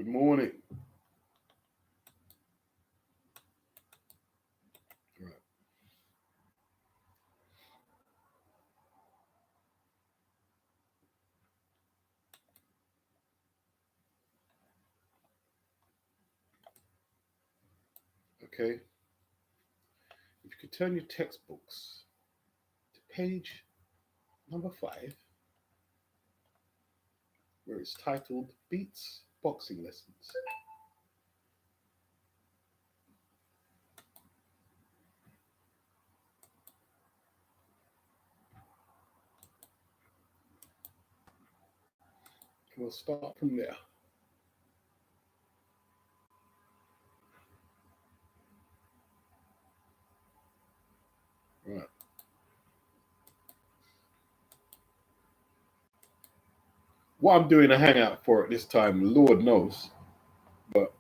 Good morning. Right. Okay. If you could turn your textbooks to page number 5, where it's titled Beats Boxing Lessons. We'll start from there. Right. What I'm doing a hangout for at this time, Lord knows, but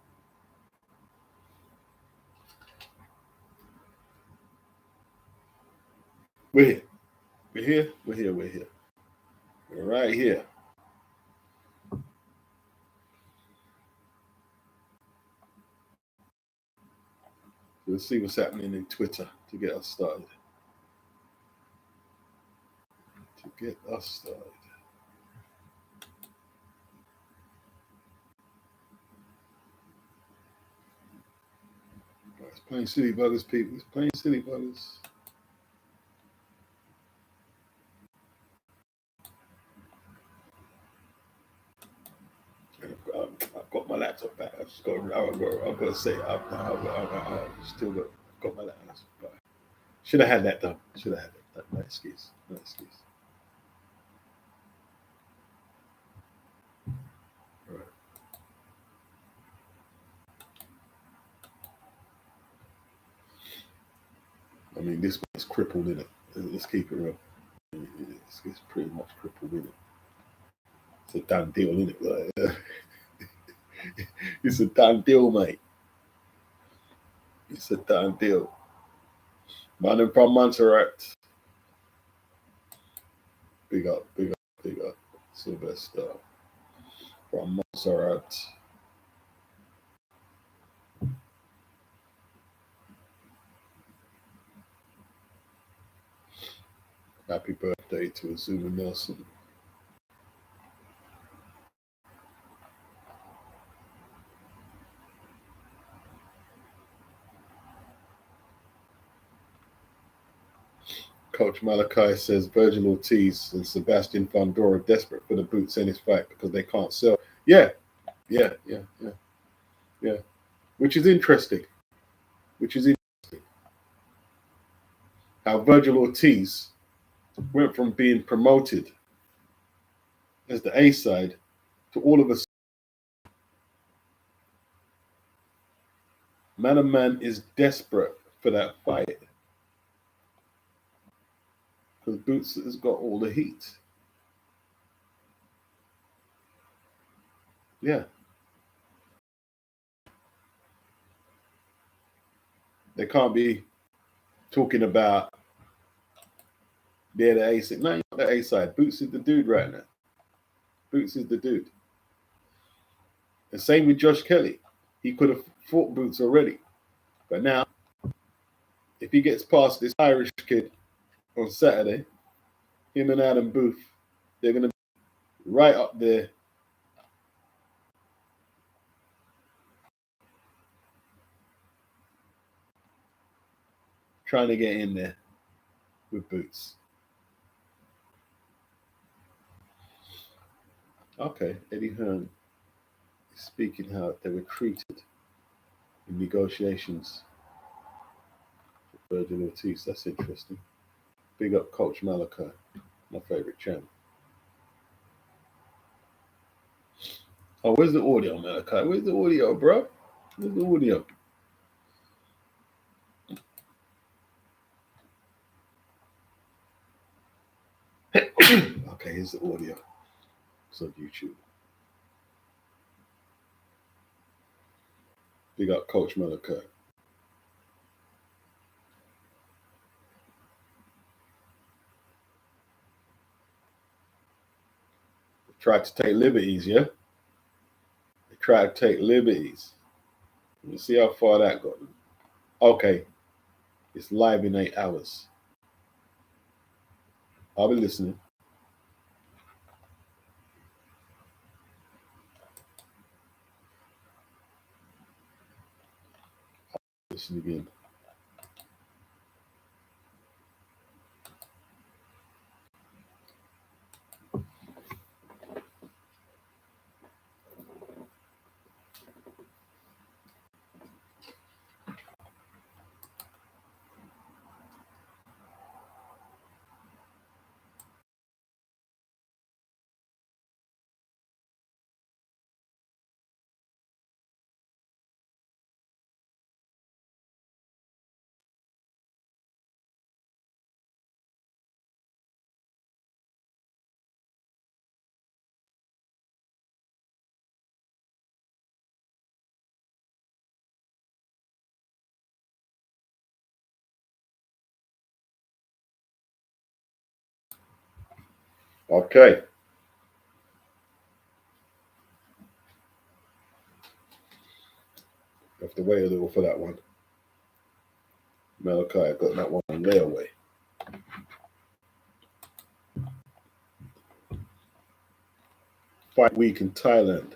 we're here. We're here. We're here. We're here. We're right here. We'll see what's happening in Twitter to get us started. To get us started. It's plain silly buggers, people. It's plain silly buggers. I've got my laptop back. I've got to say, I've still got my laptop back. Should have had that done. Should have had that. No excuse. No excuse. Right. I mean, this one's crippled in it. Let's keep it real. It's pretty much crippled in it. It's a done deal, isn't it? Like, it's a done deal, mate. It's a done deal. Man from Montserrat. Big up, big up, big up. Sylvester from Montserrat. Happy birthday to Azuma Nelson. Coach Malachi says Virgil Ortiz and Sebastian Fundora desperate for the boots in his fight because they can't sell. Yeah, yeah, yeah, yeah, yeah. Which is interesting. Which is interesting. How Virgil Ortiz went from being promoted as the A side to all of a sudden, Man is desperate for that fight because Boots has got all the heat. Yeah. They can't be talking about they're the A side. No, you're not the A side. Boots is the dude right now. Boots is the dude. And same with Josh Kelly. He could have fought Boots already. But now, if he gets past this Irish kid on Saturday, him and Adam Booth, they're going to be right up there. Trying to get in there with Boots. Okay, Eddie Hearn is speaking how they were treated in negotiations for Virgil Ortiz. That's interesting. Big up Coach Malachi, my favorite channel. Oh, where's the audio, Malachi? Where's the audio, bro? Where's the audio? Okay, here's the audio. It's on YouTube. Big up Coach Malachi. Tried to take liberties, yeah? They try to take liberties. You see how far that got. Okay, it's live in 8 hours. I'll be listening. Listen again. Okay. Have to wait a little for that one. Malachi got that one on layaway. Fight week in Thailand.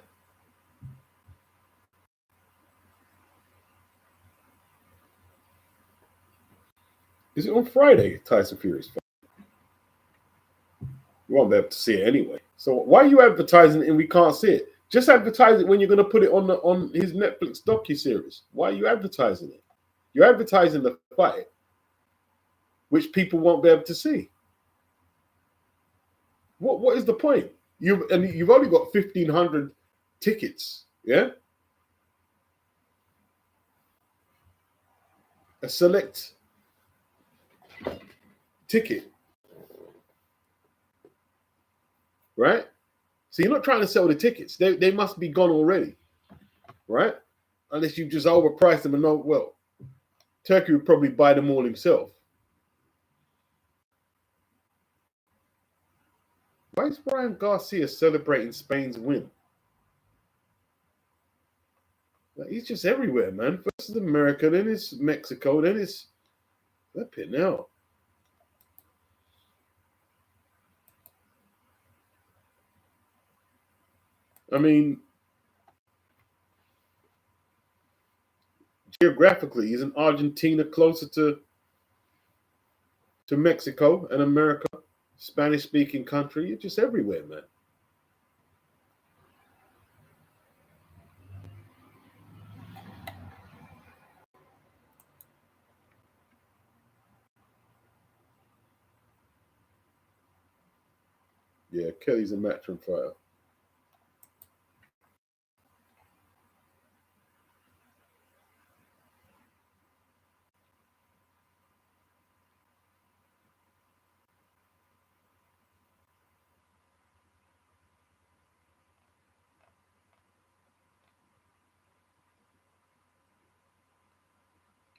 Is it on Friday, Tyson Fury's fight? You won't be able to see it anyway. So why are you advertising it and we can't see it? Just advertise it when you're going to put it on his Netflix docu-series. Why are you advertising it? You're advertising the fight, which people won't be able to see. What is the point? You've only got 1,500 tickets, yeah? A select ticket, right? So you're not trying to sell the tickets. They must be gone already, right? Unless you just overpriced them and know, well, Turkey would probably buy them all himself. Why is Ryan Garcia celebrating Spain's win? Like, he's just everywhere, man. First is America, then it's Mexico, then it's flipping now. I mean, geographically, isn't Argentina closer to Mexico and America? Spanish-speaking country. You're just everywhere, man. Yeah, Kelly's a matchroom fighter.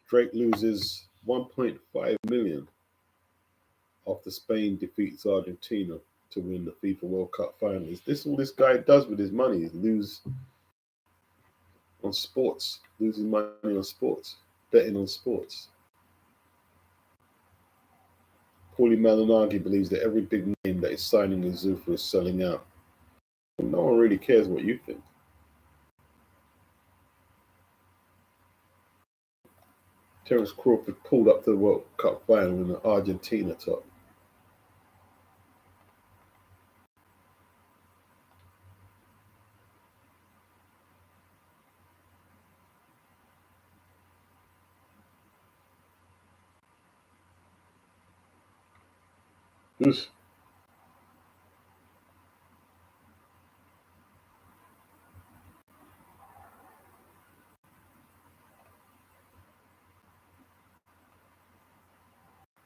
Drake loses 1.5 million after Spain defeats Argentina to win the FIFA World Cup finals. This all this guy does with his money is lose on sports, losing money on sports, betting on sports. Paulie Malignaggi believes that every big name that is signing in Zuffa is selling out. No one really cares what you think. Terence Crawford pulled up to the World Cup final in an Argentina top. Oof.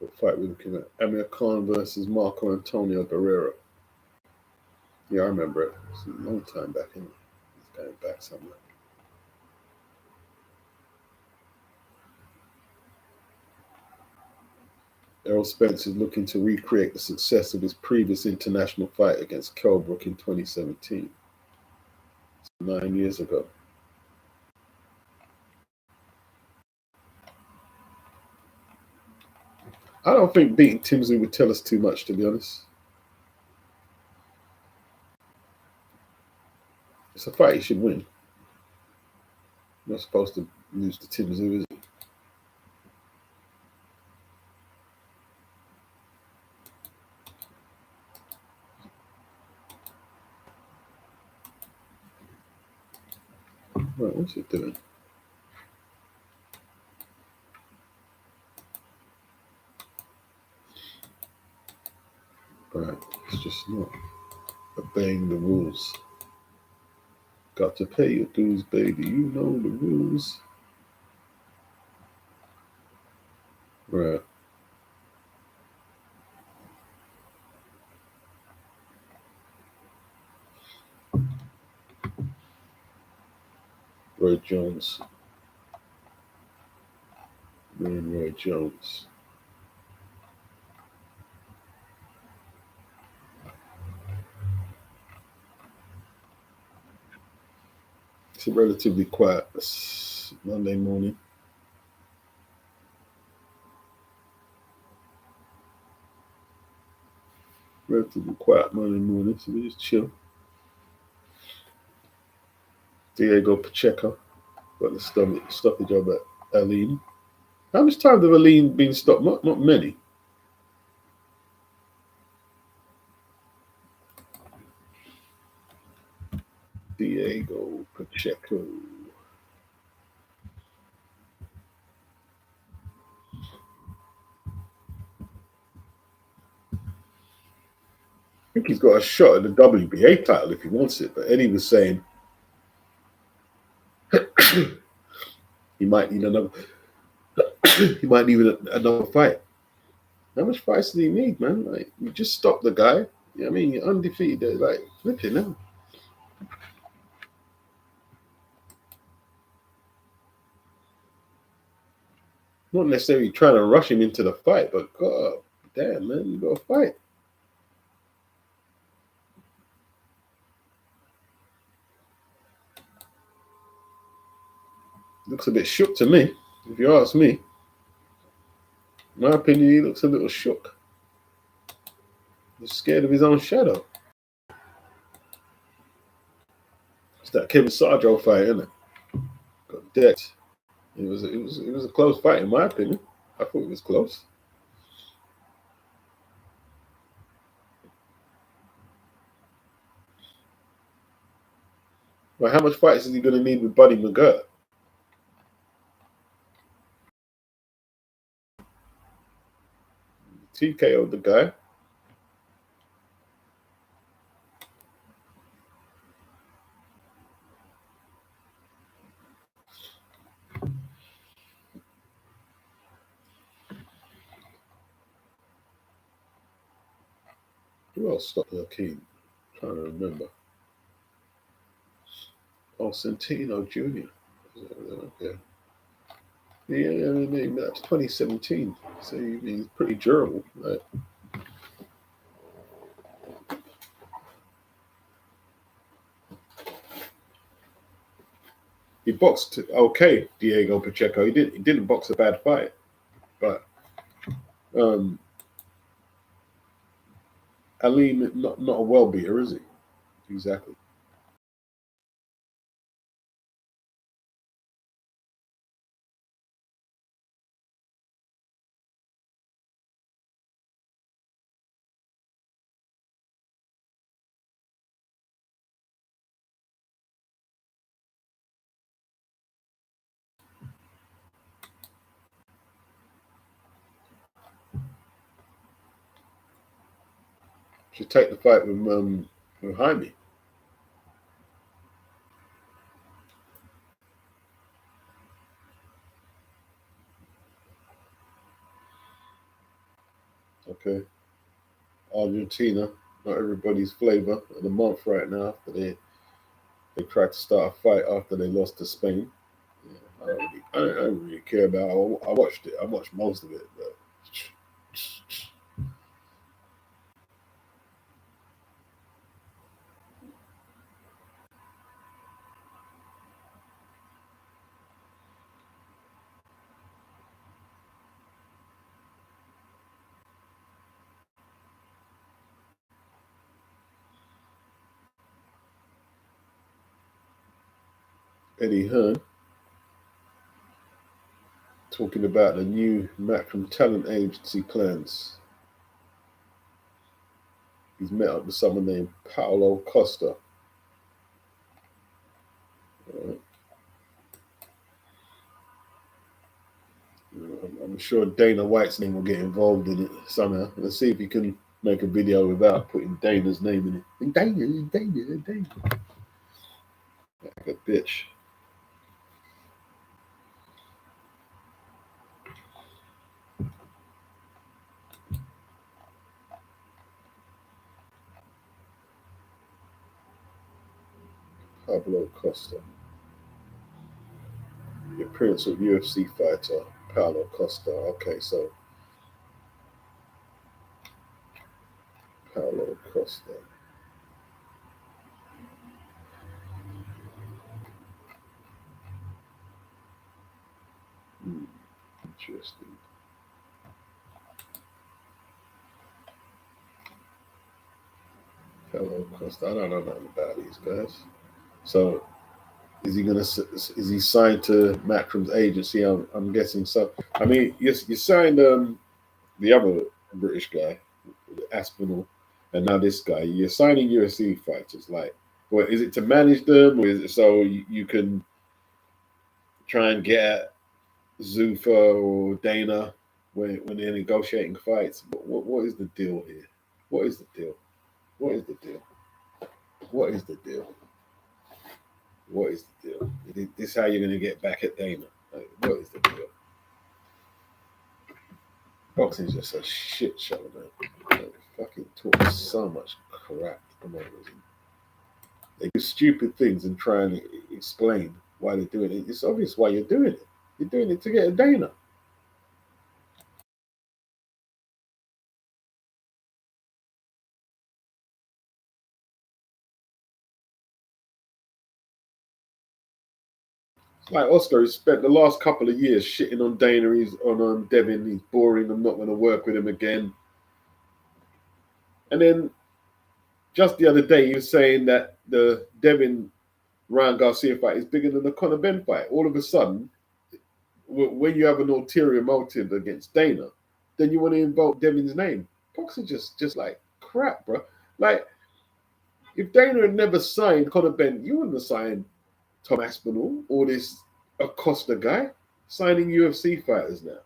What fight we're looking at? Amir Khan versus Marco Antonio Barrera. Yeah, I remember it. It's a long time back, isn't it? It's going back somewhere. Errol Spence is looking to recreate the success of his previous international fight against Kell Brook in 2017. 9 years ago. I don't think beating Tim Tszyu would tell us too much, to be honest. It's a fight he should win. You're not supposed to lose to Tim Tszyu, is it? Right, what's it doing? Right, it's just not obeying the rules. Got to pay your dues, baby. You know the rules. Right. Roy Jones. Roy Jones. It's a relatively quiet Monday morning. Relatively quiet Monday morning, so we just chill. Diego Pacheco got the stoppage of Aline. How much time have Aline been stopped? Not many. Diego Pacheco. I think he's got a shot at the WBA title if he wants it, but Eddie was saying he might need another. He might need another fight. How much fights do he need, man? Like, you just stop the guy. You know what I mean? You're undefeated. They're like, flipping now. Not necessarily trying to rush him into the fight, but God damn, man, you got to fight. Looks a bit shook to me, if you ask me. In my opinion, he looks a little shook. He's scared of his own shadow. It's that Kevin Sarjo fight, isn't it? Got decked. It was a close fight, in my opinion. I thought it was close. Well, how much fights is he going to need with Buddy McGirt? TKO'd the guy. Who else stopped Hakeem? I'm trying to remember. Oh, Santino Jr. Okay. Yeah, I mean, that's 2017. So he's pretty durable. Right? He boxed okay, Diego Pacheco. He didn't box a bad fight, but Aline not a well beater, is he? Exactly. Should take the fight with Jaime. Okay. Argentina, not everybody's flavor of the month right now after they tried to start a fight after they lost to Spain. Yeah, I don't really care about it. I watched it. I watched most of it, but Eddie Hearn talking about the new Matchroom talent agency plans. He's met up with someone named Paulo Costa. I'm sure Dana White's name will get involved in it somehow. Let's see if he can make a video without putting Dana's name in it. Dana. Like a bitch. Pablo Costa. The appearance of UFC fighter Paulo Costa. Okay, so Paulo Costa. Interesting. Paulo Costa. I don't know nothing about these guys. So is he signed to Matchroom's agency? I'm guessing so. I mean, you signed the other British guy, Aspinall, and now this guy. You're signing UFC fighters. Like, well, is it to manage them, or is it so you can try and get at Zuffa or Dana when they're negotiating fights? What is the deal here? What is the deal? What is the deal? What is the deal? What is the deal? Is this how you're going to get back at Dana? Like, what is the deal? Boxing's just a shit show, man. They fucking talk so much crap. They do stupid things and try and explain why they're doing it. It's obvious why you're doing it. You're doing it to get a Dana. It's like Oscar has spent the last couple of years shitting on Dana. He's on Devin. He's boring. I'm not going to work with him again. And then just the other day, he was saying that the Devin Ryan Garcia fight is bigger than the Conor Benn fight. All of a sudden, when you have an ulterior motive against Dana, then you want to invoke Devin's name. Boxing just like crap, bro. Like, if Dana had never signed Conor Benn, you wouldn't have signed Tom Aspinall or this Acosta guy signing UFC fighters now.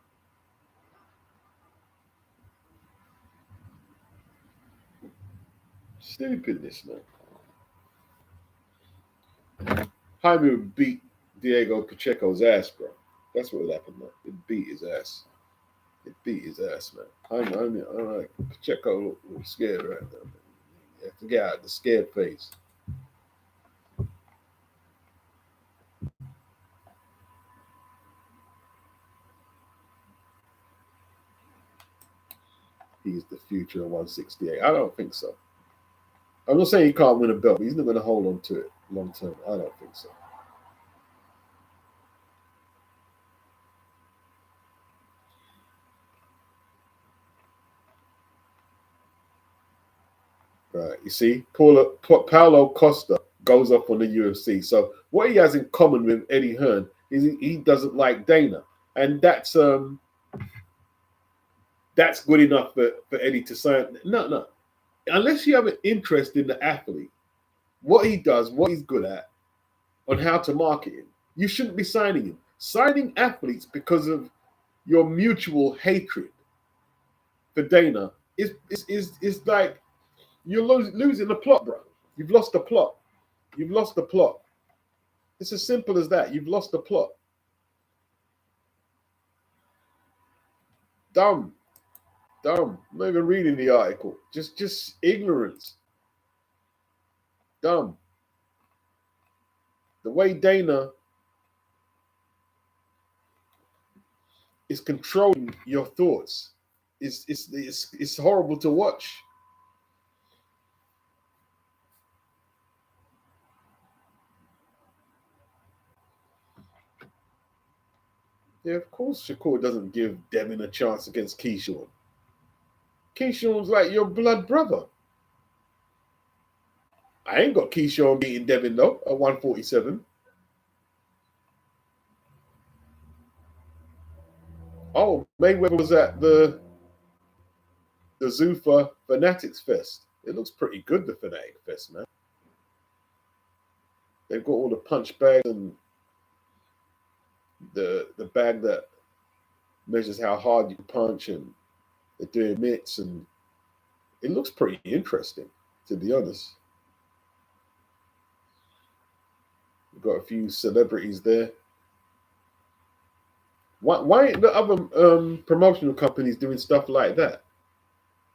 Stupidness, man. Jaime beat Diego Pacheco's ass, bro. That's what happened, man. It beat his ass. It beat his ass, man. Jaime, Pacheco looks scared right now, man. You have to get out of the scared face. He's the future of 168. I don't think so. I'm not saying he can't win a belt, but he's not going to hold on to it long term. I don't think so. Right. You see, Paulo Costa goes up on the UFC. So what he has in common with Eddie Hearn is he doesn't like Dana. And that's good enough for Eddie to sign. No. Unless you have an interest in the athlete, what he does, what he's good at, on how to market him, you shouldn't be signing him. Signing athletes because of your mutual hatred for Dana is like you're losing the plot, bro. You've lost the plot. You've lost the plot. It's as simple as that. You've lost the plot. Dumb. I'm not even reading the article. Just ignorance. Dumb. The way Dana is controlling your thoughts it's horrible to watch. Yeah, of course Shakur doesn't give Devin a chance against Keyshawn. Keyshawn's like your blood brother. I ain't got Keyshawn beating Devin though at 147. Oh, Mayweather was at the Zuffa Fanatics Fest. It looks pretty good, the Fanatic Fest, man. They've got all the punch bags and the bag that measures how hard you punch, and they're doing mitts, and it looks pretty interesting, to be honest. We've got a few celebrities there. Why ain't the other promotional companies doing stuff like that?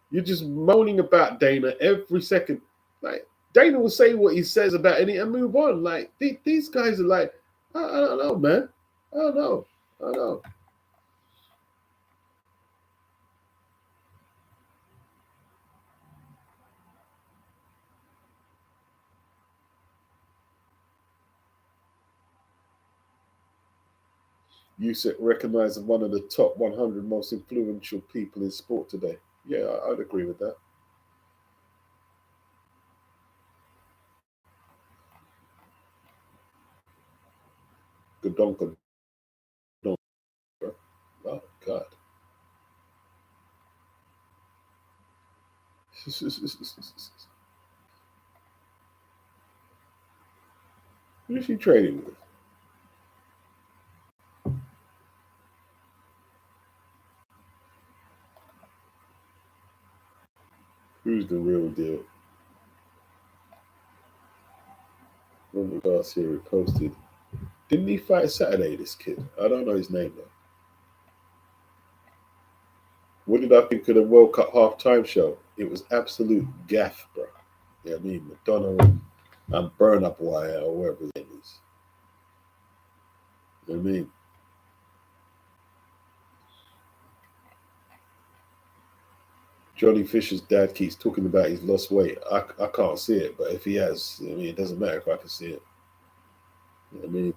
You're just moaning about Dana every second. Like, Dana will say what he says about it and move on. Like, these guys are like, I don't know, man. I don't know. I don't know. Usyk recognized as one of the top 100 most influential people in sport today. Yeah, I'd agree with that. Good donk, bro. Oh, God. Who's she trading with? Who's the real deal? Robert Garcia posted. Didn't he fight Saturday, this kid? I don't know his name, though. What did I think of the World Cup halftime show? It was absolute gaff, bro. Yeah, I mean, Madonna and Burn Up Wire, or whatever his name is. You know what I mean? Johnny Fisher's dad keeps talking about he's lost weight. I can't see it, but if he has, I mean, it doesn't matter if I can see it. You know what I mean?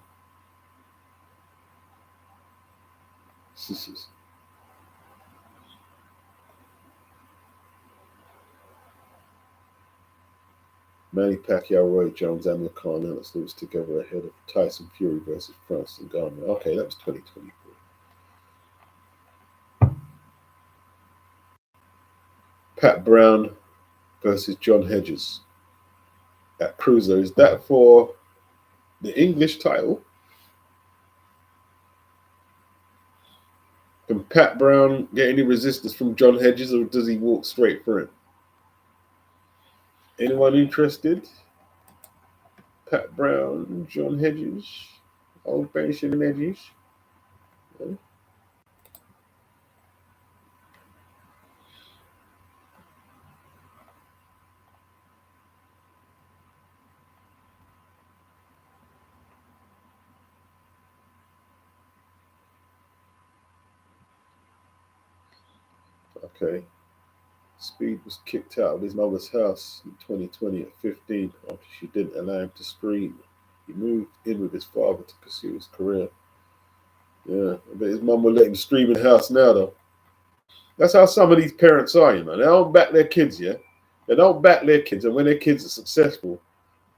Manny Pacquiao, Roy Jones, Amir Khan, Alex Lewis together ahead of Tyson Fury versus Francis Ngannou. Okay, that was 2024. Pat Brown versus John Hedges at Cruiser. Is that for the English title? Can Pat Brown get any resistance from John Hedges, or does he walk straight for it? Anyone interested? Pat Brown, John Hedges, Old Benson and Hedges. Yeah. Okay. Speed was kicked out of his mother's house in 2020 at 15 after she didn't allow him to stream. He moved in with his father to pursue his career. Yeah, but his mum will let him stream in the house now, though. That's how some of these parents are, you know. They don't back their kids, yeah? They don't back their kids, and when their kids are successful,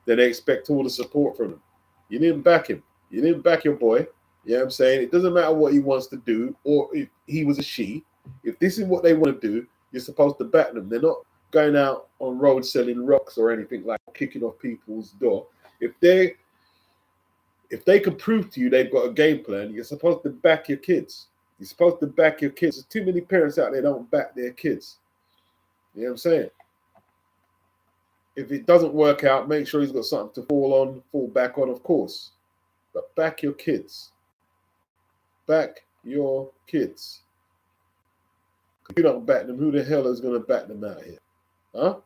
then they expect all the support from them. You didn't back him. You didn't back your boy. You know what I'm saying? It doesn't matter what he wants to do, or if he was a she. If this is what they want to do, you're supposed to back them. They're not going out on road selling rocks or anything like kicking off people's door. If they can prove to you they've got a game plan, you're supposed to back your kids. You're supposed to back your kids. There's too many parents out there don't back their kids. You know what I'm saying? If it doesn't work out, make sure he's got something to fall back on, of course. But back your kids. Back your kids. If you don't back them, who the hell is going to back them out here? Huh?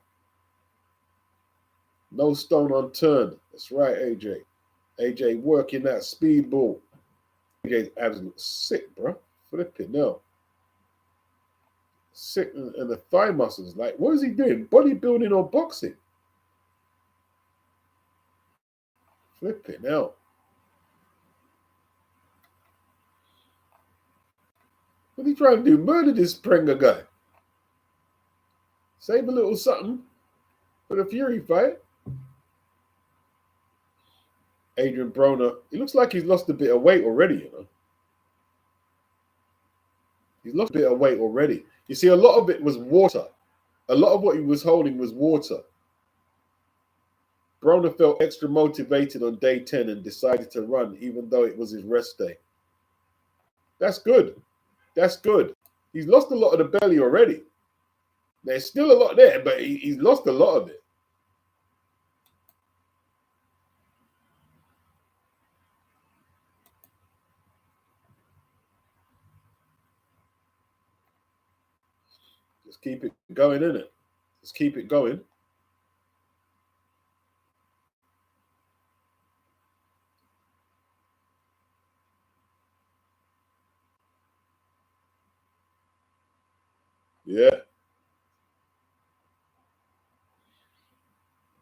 No stone unturned. That's right, AJ. AJ working that speedball. AJ's absolutely sick, bro. Flipping no. Sick and the thigh muscles. Like, what is he doing? Bodybuilding or boxing? Flipping out. What are you trying to do? Murder this Prenger guy. Save a little something for the Fury fight. Adrian Broner, he looks like he's lost a bit of weight already, you know. He's lost a bit of weight already. You see, a lot of it was water. A lot of what he was holding was water. Broner felt extra motivated on day 10 and decided to run, even though it was his rest day. That's good. That's good. He's lost a lot of the belly already. There's still a lot there, but he's lost a lot of it. Just keep it going, innit? Just keep it going. Yeah.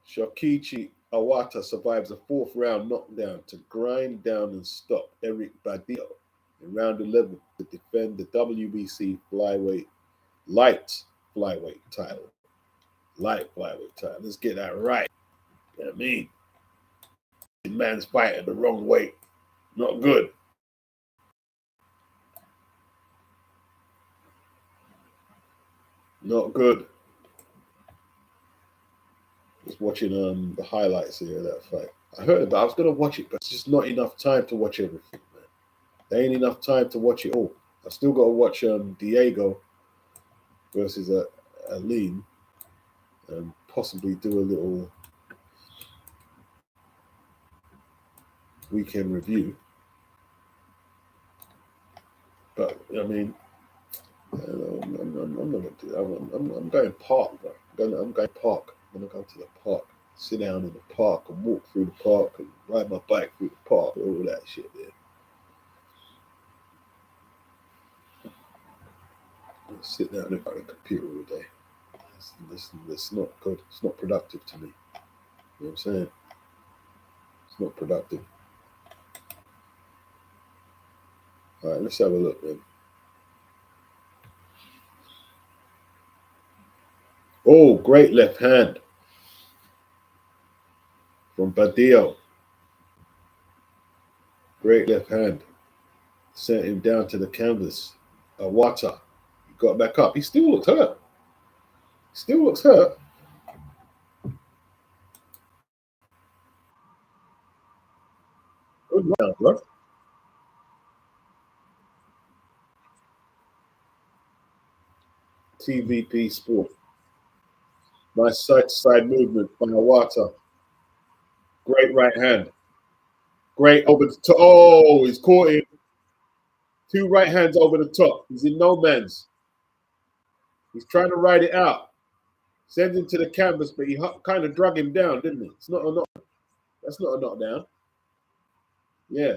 Shokichi Awata survives a fourth round knockdown to grind down and stop Eric Badillo in round 11 to defend the WBC light flyweight title. Light flyweight title. Let's get that right. You know what I mean? The man's fighting the wrong weight. Not good. Not good. Just watching the highlights here of that fight. I heard about it. I was gonna watch it, but it's just not enough time to watch everything, man. There ain't enough time to watch it all. I still gotta watch Diego versus Aline and possibly do a little weekend review. But I mean, I'm not gonna do that. I'm going park, bro. I'm going park. I'm gonna go to the park, sit down in the park, and walk through the park, and ride my bike through the park, all that shit there. Sit down in front of the computer all day. That's not good. It's not productive to me. You know what I'm saying? It's not productive. All right, let's have a look, man. Oh, great left hand from Badillo. Great left hand. Sent him down to the canvas. Awata. He got back up. He still looks hurt. Still looks hurt. Good round, bro. TVP Sport. Nice side-to-side movement by Awata. Great right hand. Great over the top. Oh, he's caught him. Two right hands over the top. He's in no man's. He's trying to ride it out. Sends him to the canvas, but he kind of drug him down, didn't he? It's not a knock. That's not a knockdown. Yeah.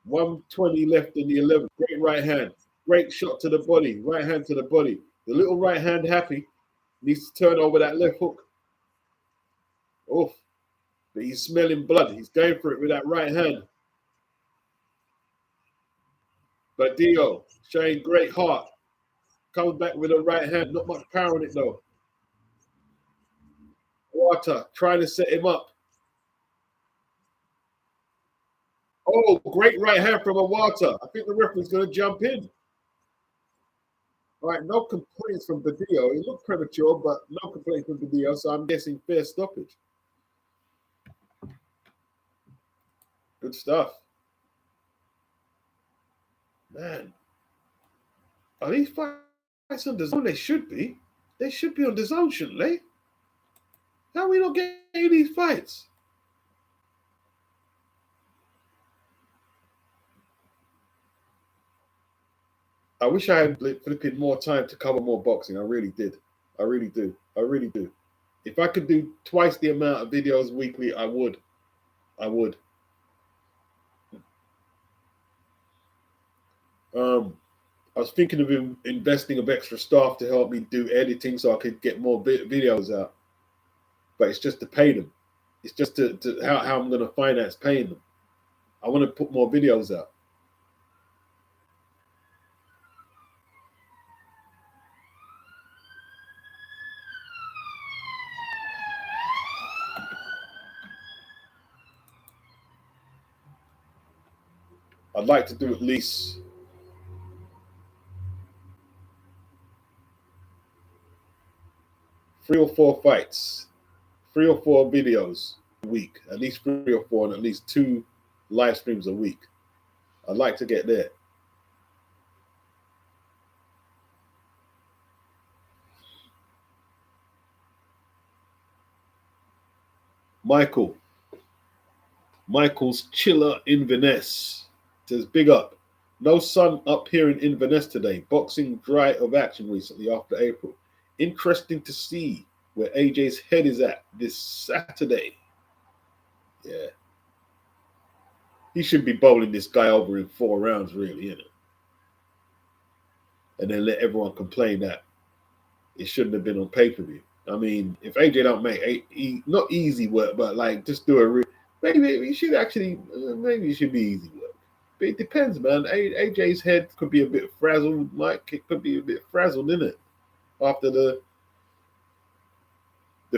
120 left in the 11th. Great right hand. Great shot to the body. Right hand to the body. The little right hand happy needs to turn over that left hook. Oof. But he's smelling blood. He's going for it with that right hand. Badillo showing great heart. Comes back with a right hand. Not much power on it though. Water trying to set him up. Oh, great right hand from Awata. I think the referee's going to jump in. All right, no complaints from Badillo. He looked premature, but no complaints from Badillo, so I'm guessing fair stoppage. Good stuff. Man, are these fights on DAZN? They should be. They should be on DAZN, shouldn't they? How are we not getting these fights? I wish I had flipping more time to cover more boxing. I really did. I really do. I really do. If I could do twice the amount of videos weekly, I would. I would. I was thinking of investing of extra staff to help me do editing so I could get more videos out. But it's just to pay them. It's just to how I'm going to finance paying them. I want to put more videos out. I'd like to do at least 3 or 4 fights, 3 or 4 videos a week, at least 3 or 4, and at least 2 live streams a week. I'd like to get there. Michael's Chiller Inverness says, big up. No sun up here in Inverness today. Boxing dry of action recently after April. Interesting to see where AJ's head is at this Saturday. Yeah. He should be bowling this guy over in 4 rounds, really, isn't it? And then let everyone complain that it shouldn't have been on pay-per-view. I mean, if AJ don't make not easy work, but like just do a maybe it should actually maybe it should be easy work. But it depends, man. AJ's head could be a bit frazzled. Mike, it could be a bit frazzled, isn't it? After the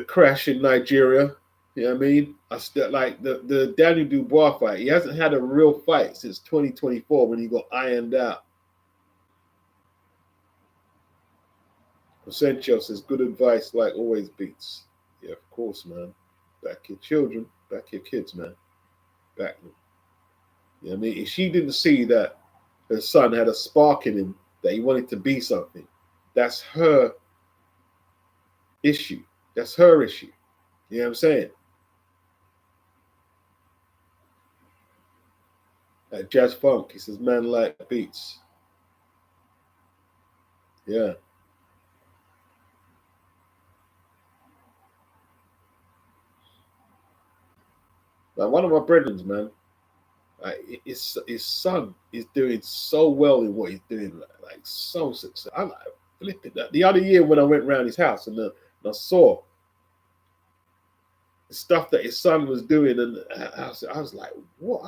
crash in Nigeria. You know what I mean? I still like the Daniel Dubois fight. He hasn't had a real fight since 2024 when he got ironed out. Crescencio says, good advice like always beats. Yeah, of course, man. Back your children, back your kids, man. Back them. You know what I mean? If she didn't see that her son had a spark in him, that he wanted to be something, that's her issue. That's her issue. You know what I'm saying? Jazz Funk, he says, man like beats. Yeah. Like one of my brethren, man, his son is doing so well in what he's doing, like so successful. I'm like, flipping that. The other year when I went around his house and I saw the stuff that his son was doing, and I was like, what?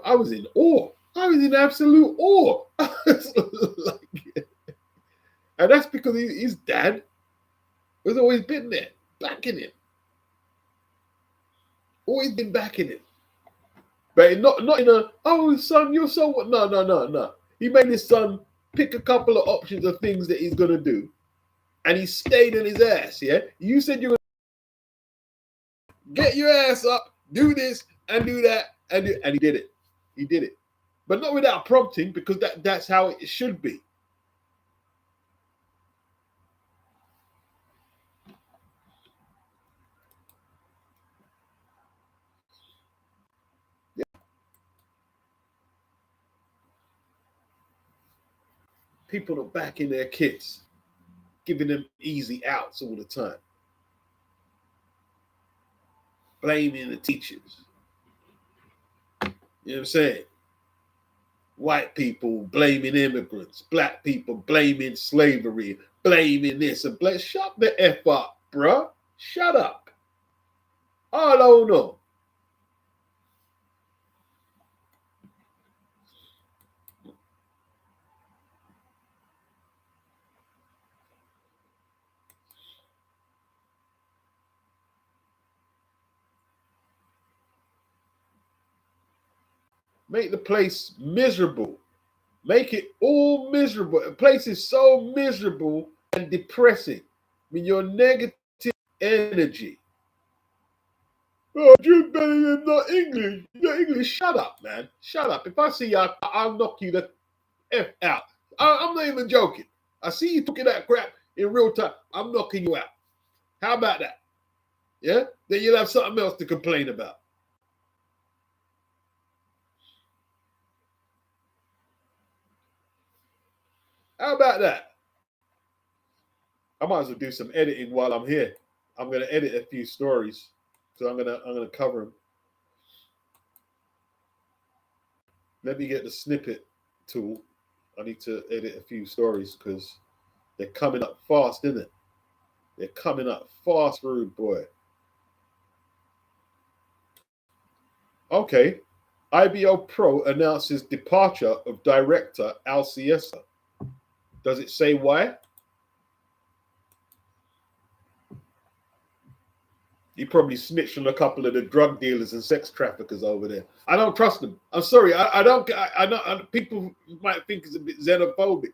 I was in awe. I was in absolute awe. Like, and that's because his dad has always been there, backing him. Always been backing him. But not in a, oh, son, you're so what? No. He made his son pick a couple of options of things that he's going to do. And he stayed in his ass, yeah? You said you were going to get your ass up, do this, and do that, and he did it. He did it. But not without prompting, because that's how it should be. Yeah. People are backing their kids, giving them easy outs all the time. Blaming the teachers. You know what I'm saying? White people blaming immigrants, black people blaming slavery, blaming this and blame. Shut the F up, bruh. Shut up. I don't know. Make the place miserable. Make it all miserable. The place is so miserable and depressing. I mean, your negative energy. Oh, Jude Bellingham not English. You're English. Shut up, man. Shut up. If I see you, I'll knock you the F out. I'm not even joking. I see you talking that crap in real time. I'm knocking you out. How about that? Yeah? Then you'll have something else to complain about. How about that? I might as well do some editing while I'm here. I'm going to edit a few stories, so I'm going to cover them. Let me get the snippet tool. I need to edit a few stories because they're coming up fast, isn't it? They're coming up fast, rude boy. Okay. IBO Pro announces departure of director Al Siesa. Does it say why? He probably snitched on a couple of the drug dealers and sex traffickers over there. I don't trust them. I'm sorry. I don't. People might think it's a bit xenophobic.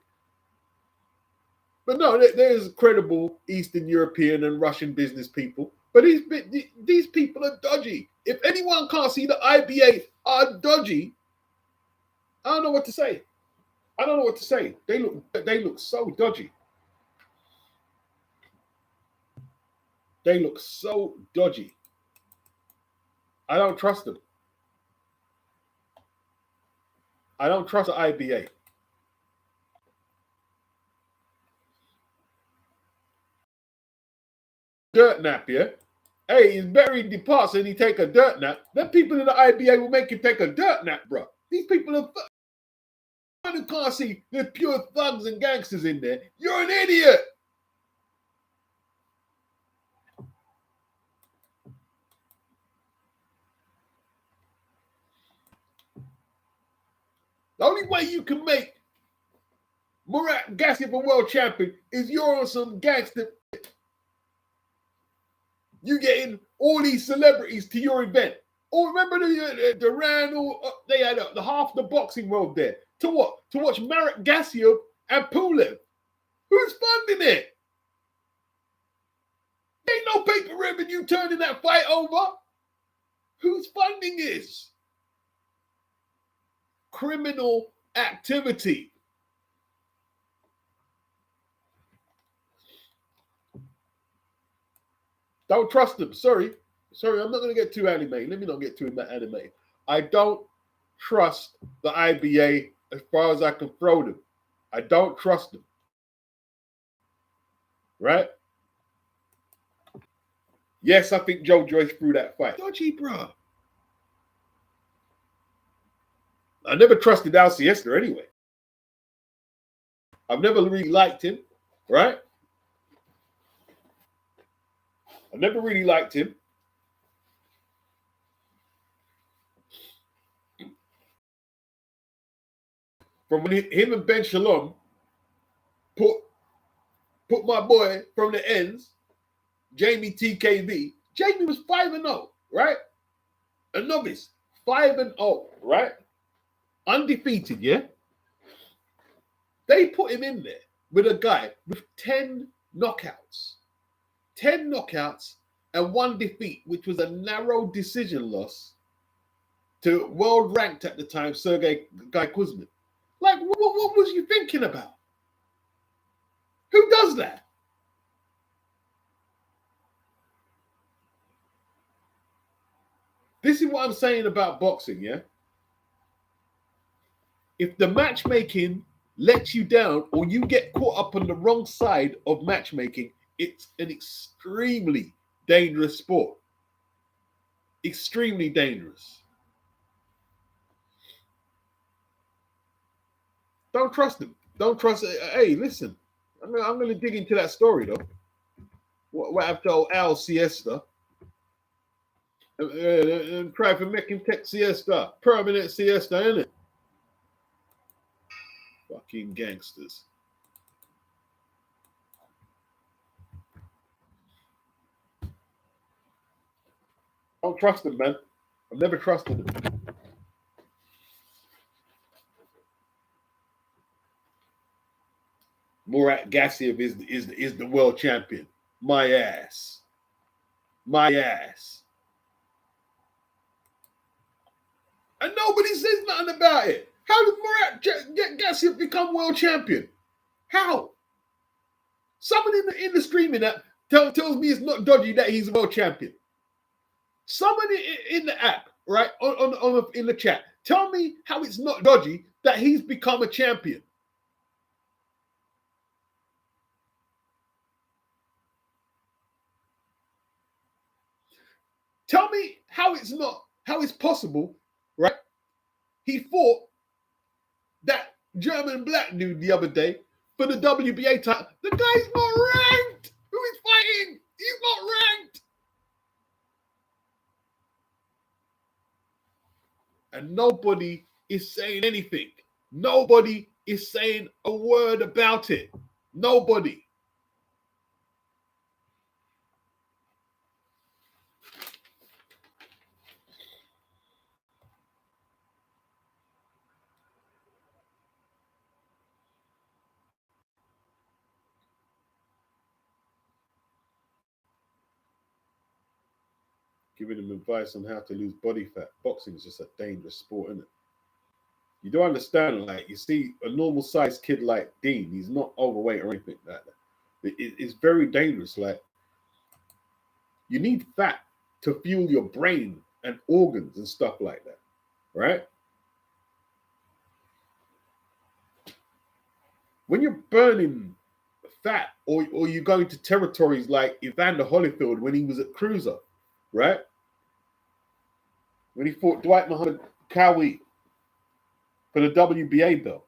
But no, there's credible Eastern European and Russian business people. But these people are dodgy. If anyone can't see the IBA are dodgy, I don't know what to say. I don't know what to say. They look so dodgy. They look so dodgy. I don't trust them. I don't trust the IBA. Dirt nap, yeah? Hey, he's buried the parts and he take a dirt nap. Then people in the IBA will make you take a dirt nap, bro. These people are who can't see there's pure thugs and gangsters in there. You're an idiot. The only way you can make Murat Gassiev a world champion is you're on some gangster. You getting all these celebrities to your event. Oh, remember the Duran? They had the half the boxing world there. To what? To watch Murat Gassiev and Pulev. Who's funding it? Ain't no paper revenue turning that fight over. Who's funding this? Criminal activity. Don't trust them. Sorry, I'm not going to get too animated. Let me not get too animated. I don't trust the IBA as far as I can throw them. I don't trust them. Right? Yes, I think Joe Joyce threw that fight. Dodgy, bro. I never trusted Al Siesta anyway. I've never really liked him, right? I never really liked him. From when him and Ben Shalom put my boy from the ends, Jamie TKV. Jamie was 5-0, right? A novice, 5-0, right? Undefeated, yeah? They put him in there with a guy with 10 knockouts. 10 knockouts and 1 defeat, which was a narrow decision loss to world ranked at the time, Sergey Guy Kuzmin. Like, what was you thinking about? Who does that? This is what I'm saying about boxing, yeah? If the matchmaking lets you down or you get caught up on the wrong side of matchmaking, it's an extremely dangerous sport. Extremely dangerous. Don't trust them. Don't trust. Hey, listen, I'm going to dig into that story though. What happened to Al Siesta? And try to make him take siesta, permanent siesta, innit? Fucking gangsters. Don't trust them, man. I've never trusted them. Murat Gassiev is the world champion. My ass. My ass. And nobody says nothing about it. How did Murat Gassiev become world champion? How? Someone in the streaming app tells me it's not dodgy that he's a world champion. Someone in the app, right, in the chat, tell me how it's not dodgy that he's become a champion. Tell me how it's possible, right? He fought that German black dude the other day for the WBA title. The guy's not ranked. Who is fighting? He's not ranked. And nobody is saying anything. Nobody is saying a word about it. Nobody. giving him advice on how to lose body fat. Boxing is just a dangerous sport, isn't it? You don't understand, like, you see a normal sized kid like Dean, he's not overweight or anything like that. It's very dangerous. Like, you need fat to fuel your brain and organs and stuff like that, right? When you're burning fat, or you go into territories like Evander Holyfield when he was at Cruiser, right? When he fought Dwight Muhammad Cowie for the WBA belt,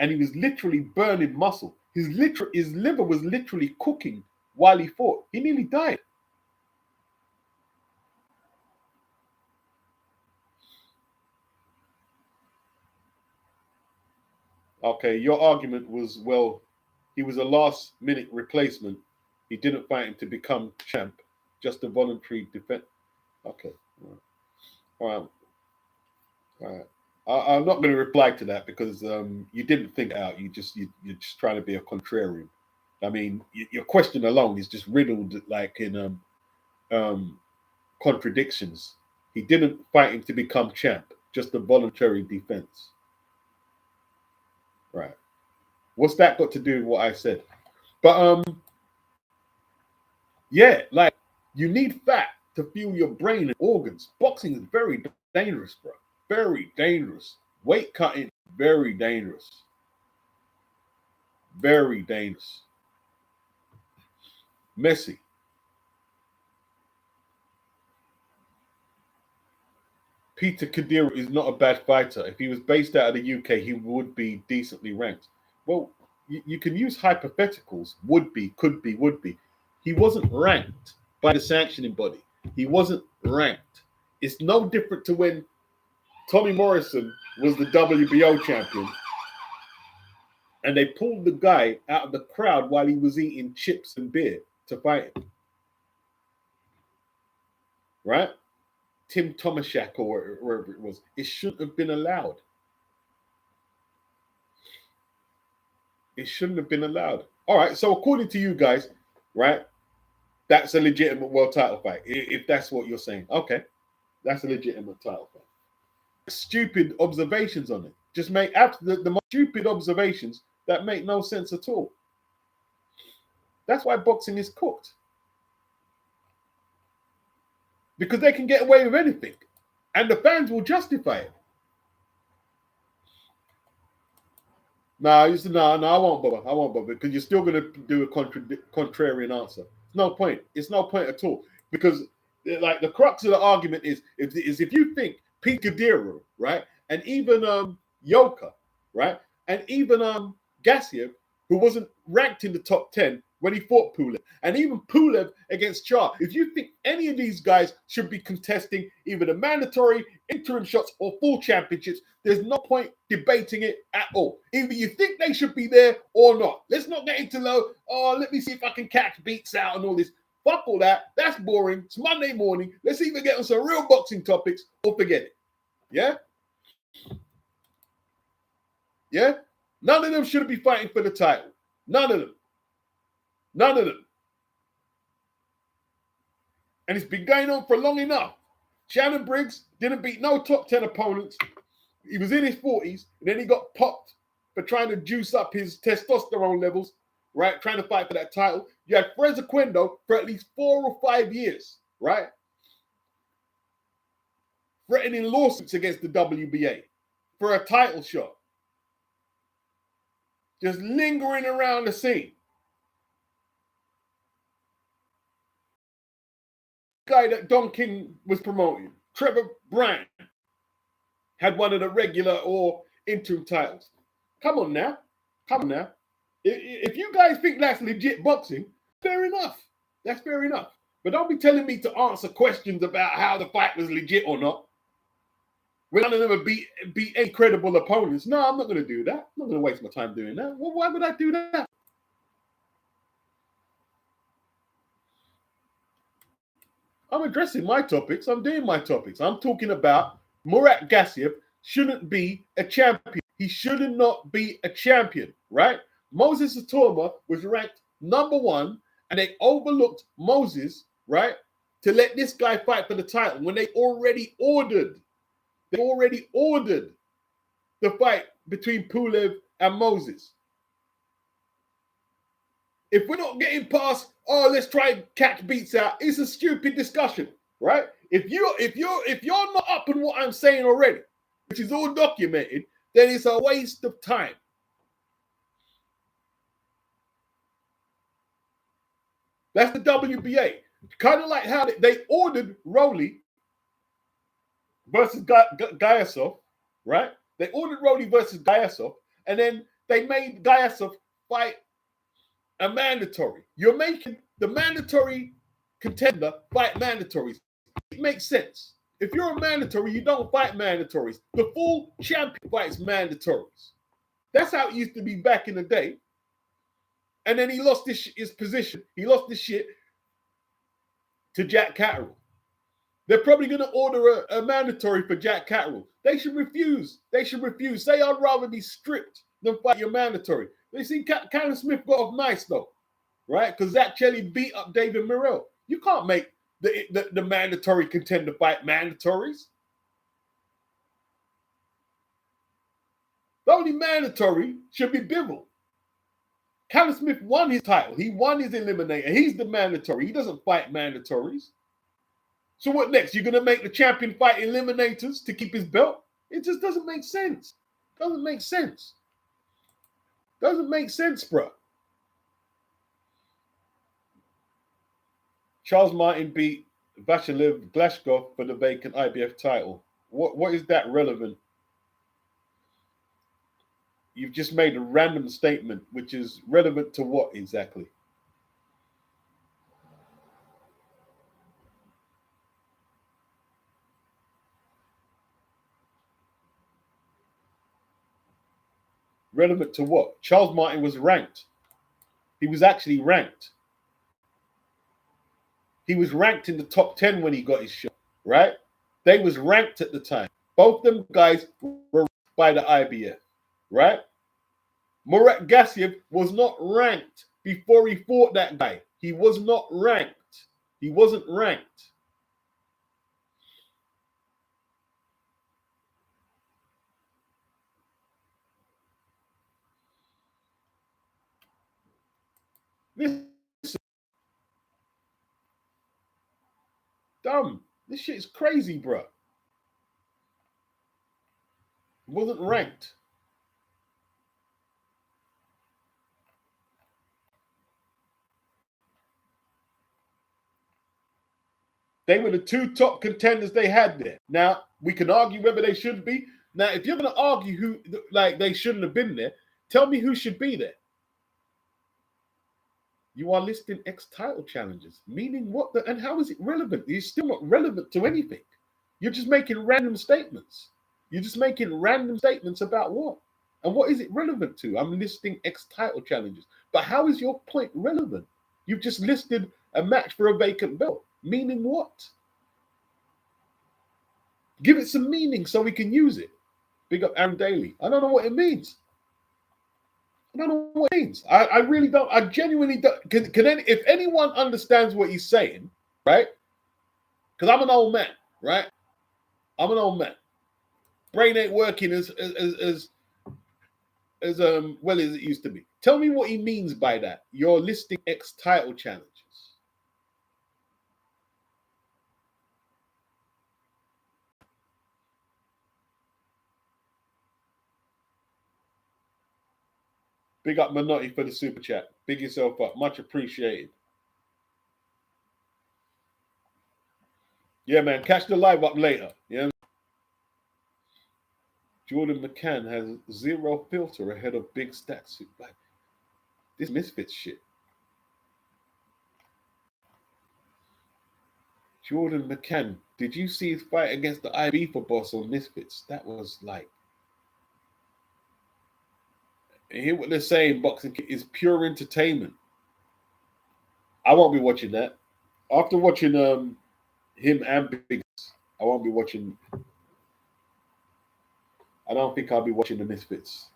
and he was literally burning muscle. His liver was literally cooking while he fought. He nearly died. Okay, your argument was, well, he was a last-minute replacement. He didn't fight him to become champ, just a voluntary defense. Okay, all right. I'm not going to reply to that because you didn't think it out. You're just trying to be a contrarian. I mean, your question alone is just riddled like in contradictions. He didn't fight him to become champ, just a voluntary defense. Right. What's that got to do with what I said? But yeah, like, you need fat to fuel your brain and organs. Boxing is very dangerous, bro. Very dangerous. Weight cutting, very dangerous. Very dangerous. Messi. Peter Kadira is not a bad fighter. If he was based out of the UK, he would be decently ranked. Well, you can use hypotheticals. Would be, could be, would be. He wasn't ranked by the sanctioning body. He wasn't ranked. It's no different to when Tommy Morrison was the WBO champion and they pulled the guy out of the crowd while he was eating chips and beer to fight him. Right? Tim Tomaszak or wherever it was. It shouldn't have been allowed. It shouldn't have been allowed. All right, so according to you guys, right, that's a legitimate world title fight, if that's what you're saying. Okay, that's a legitimate title fight. Stupid observations on it. Just make the most stupid observations that make no sense at all. That's why boxing is cooked. Because they can get away with anything. And the fans will justify it. No, I won't bother. I won't bother because you're still going to do a contrarian answer. No point. It's no point at all because, like, the crux of the argument is if you think Pete Kadira, right, and even Yoka, right, and even Gassiev, who wasn't ranked in the top 10 when he fought Pulev, and even Pulev against Char, if you think any of these guys should be contesting either the mandatory, interim shots, or full championships, there's no point debating it at all. Either you think they should be there or not. Let's not get into let me see if I can catch beats out and all this. Fuck all that. That's boring. It's Monday morning. Let's either get on some real boxing topics or forget it. Yeah? Yeah? None of them should be fighting for the title. None of them. None of them. And it's been going on for long enough. Shannon Briggs didn't beat no top 10 opponents. He was in his 40s, and then he got popped for trying to juice up his testosterone levels, right? Trying to fight for that title. You had Freza Quendo for at least 4 or 5 years, right? Threatening lawsuits against the WBA for a title shot. Just lingering around the scene. Guy that Don King was promoting, Trevor Brand, had one of the regular or interim titles. Come on now. If you guys think that's legit boxing, fair enough. That's fair enough. But don't be telling me to answer questions about how the fight was legit or not. When none of them have beat any credible opponents. No, I'm not going to do that. I'm not going to waste my time doing that. Well, why would I do that? I'm addressing my topics. I'm doing my topics. I'm talking about Murat Gassiev shouldn't be a champion. He should not be a champion, right? Moses Satoma was ranked number 1, and they overlooked Moses, right, to let this guy fight for the title when they already ordered the fight between Pulev and Moses? If we're not getting past, oh, let's try and catch beats out, it's a stupid discussion, right? If you're not up on what I'm saying already, which is all documented, then it's a waste of time. That's the WBA. Kind of like how they ordered Rolly versus Gayasov, right? They ordered Rolly versus Gayasov, and then they made Gayasov fight a mandatory. You're making the mandatory contender fight mandatories. It makes sense. If you're a mandatory, you don't fight mandatories. The full champion fights mandatories. That's how it used to be back in the day. And then he lost his position. He lost his shit to Jack Catterall. They're probably going to order a mandatory for Jack Catterall. They should refuse. Say, I'd rather be stripped than fight your mandatory. You see, Callum Smith got off nice, though, right? Because Zach Chelly beat up David Morrell. You can't make the mandatory contender fight mandatories. The only mandatory should be Bivol. Callum Smith won his title. He won his eliminator. He's the mandatory. He doesn't fight mandatories. So what next? You're going to make the champion fight eliminators to keep his belt? It just doesn't make sense. Doesn't make sense, bro. Charles Martin beat Vyacheslav Glashkov for the vacant IBF title. What is that relevant? You've just made a random statement, which is relevant to what exactly? Relevant to what? Charles Martin was ranked. He was actually ranked. He was ranked in the top 10 when he got his shot, right? They was ranked at the time. Both them guys were by the IBF, right? Murat Gassiev was not ranked before he fought that guy. He was not ranked. He wasn't ranked. This dumb. This shit is crazy, bro. Wasn't ranked. They were the two top contenders they had there. Now, we can argue whether they should be. Now, if you're going to argue who, like, they shouldn't have been there, tell me who should be there. You are listing ex-title challenges, meaning what? And how is it relevant? It's still not relevant to anything. You're just making random statements. You're just making random statements about what? And what is it relevant to? I'm listing ex-title challenges. But how is your point relevant? You've just listed a match for a vacant belt. Meaning what? Give it some meaning so we can use it. Big up Aaron Daly. I don't know what it means. I don't know what it means. I really don't. I genuinely don't. If anyone understands what he's saying, right? Because I'm an old man, right? I'm an old man. Brain ain't working as well as it used to be. Tell me what he means by that. You're listing ex-title challenges. Big up Manotti for the super chat. Big yourself up. Much appreciated. Yeah, man. Catch the live up later. Yeah. Jordan McCann has zero filter ahead of Big Stats. Like, this Misfits shit. Jordan McCann. Did you see his fight against the IB for boss on Misfits? That was like... And hear what they're saying, boxing is pure entertainment. I won't be watching that. After watching him and Big, I won't be watching. I don't think I'll be watching the Misfits.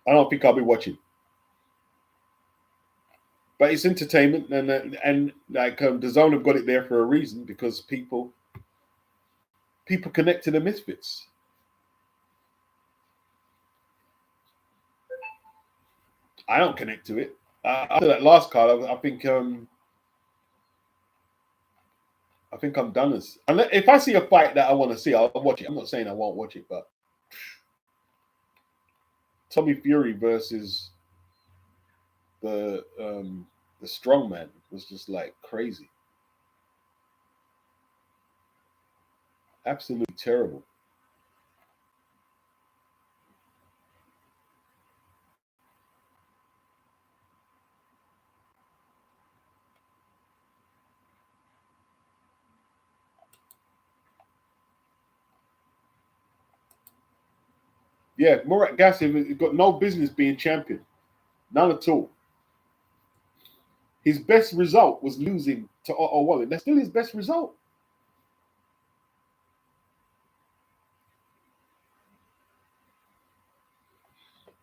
I don't think I'll be watching. But it's entertainment, and like the Zone have got it there for a reason, because people connect to the Misfits. I don't connect to it. After that last card, I think I'm done. If I see a fight that I want to see, I'll watch it. I'm not saying I won't watch it, but Tommy Fury versus the strongman was just like crazy, absolutely terrible. Yeah, Murat Gassiev has got no business being champion, none at all. His best result was losing to Otto Wallin. That's still his best result.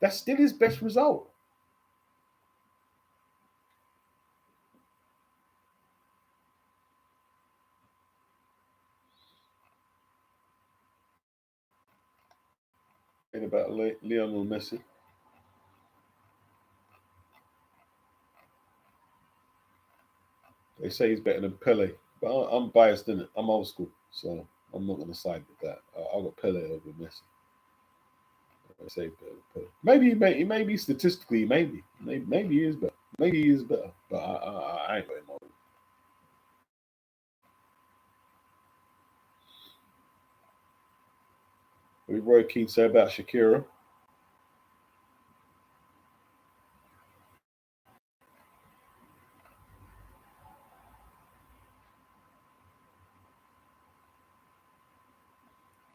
That's still his best result. And about Lionel Messi. They say he's better than Pele, but I'm biased in it. I'm old school, so I'm not going to side with that. I've got Pele over Messi. I say Pele. Maybe statistically, maybe he is better. Maybe he is better, but I ain't going over. What did Roy Keane say about Shakira?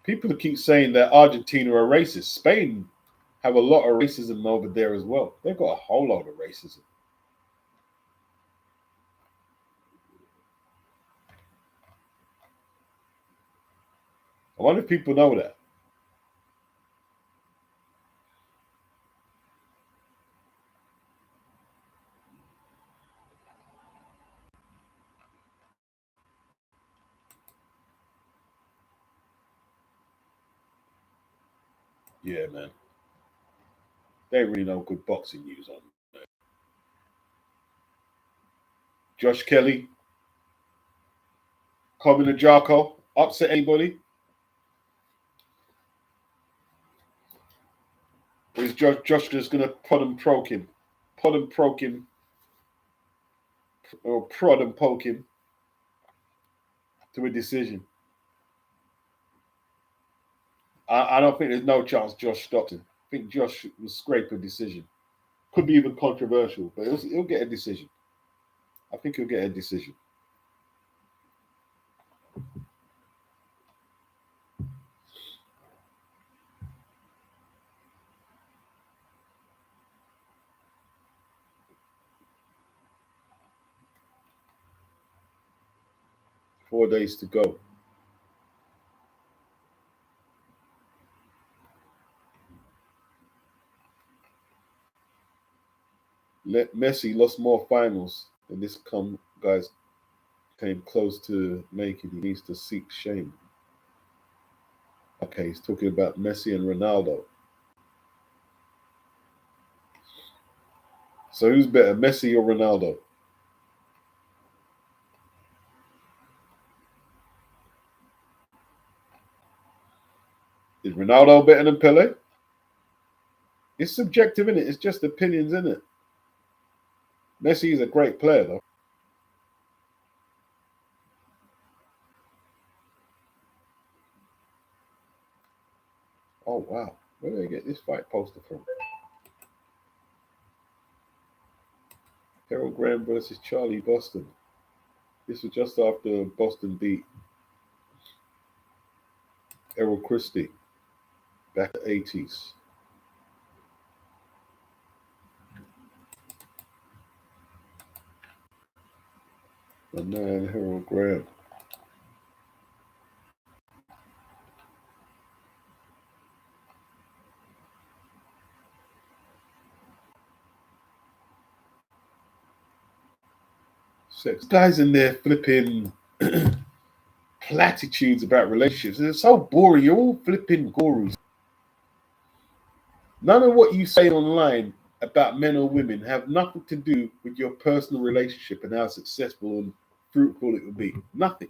People keep saying that Argentina are racist. Spain have a lot of racism over there as well. They've got a whole lot of racism. I wonder if people know that. Yeah, man. They ain't really no good boxing news on. Josh Kelly, Corbin and Jarko, upset anybody? Or is Josh just going to prod and poke him? Prod and poke him, or prod and poke him to a decision? I don't think there's no chance Josh stops him. I think Josh will scrape a decision. Could be even controversial, but he'll get a decision. I think he'll get a decision. 4 days to go. Messi lost more finals than this guys came close to making. He needs to seek shame. Okay, he's talking about Messi and Ronaldo. So who's better, Messi or Ronaldo? Is Ronaldo better than Pele? It's subjective, isn't it? It's just opinions, isn't it? Messi is a great player, though. Oh, wow. Where did I get this fight poster from? Harold Graham versus Charlie Boston. This was just after Boston beat Errol Christie back in the 80s. My man, Harold Graham. sex. Guys in there flipping platitudes about relationships. They're so boring. You're all flipping gurus. None of what you say online about men or women have nothing to do with your personal relationship and how successful and fruitful it will be. Nothing.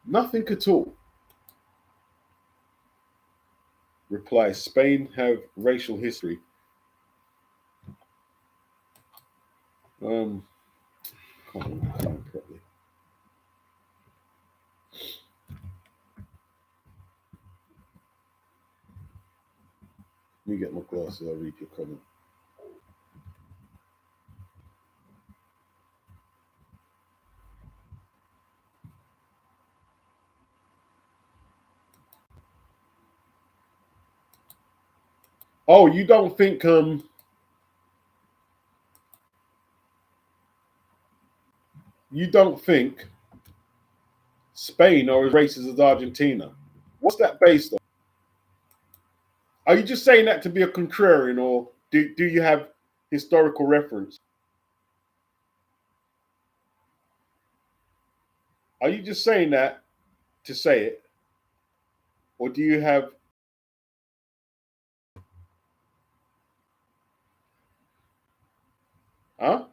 Nothing at all. Reply: Spain have racial history. Can't properly. Let me get my glasses. I'll read your comment. Oh, you don't think Spain are as racist as Argentina? What's that based on? Are you just saying that to be a contrarian, or do you have historical reference? Are you just saying that to say it, or do you have? Huh?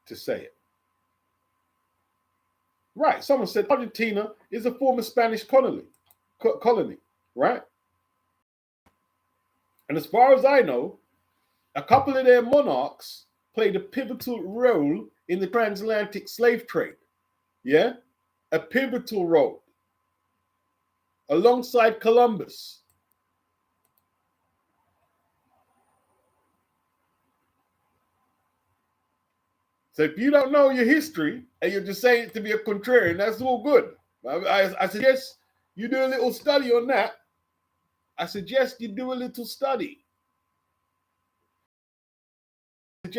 To say it. Right. Someone said Argentina is a former Spanish colony, right? And as far as I know, a couple of their monarchs played a pivotal role in the transatlantic slave trade. Yeah? A pivotal role alongside Columbus. So if you don't know your history and you're just saying it to be a contrarian, that's all good. I suggest you do a little study on that. I suggest you do a little study. And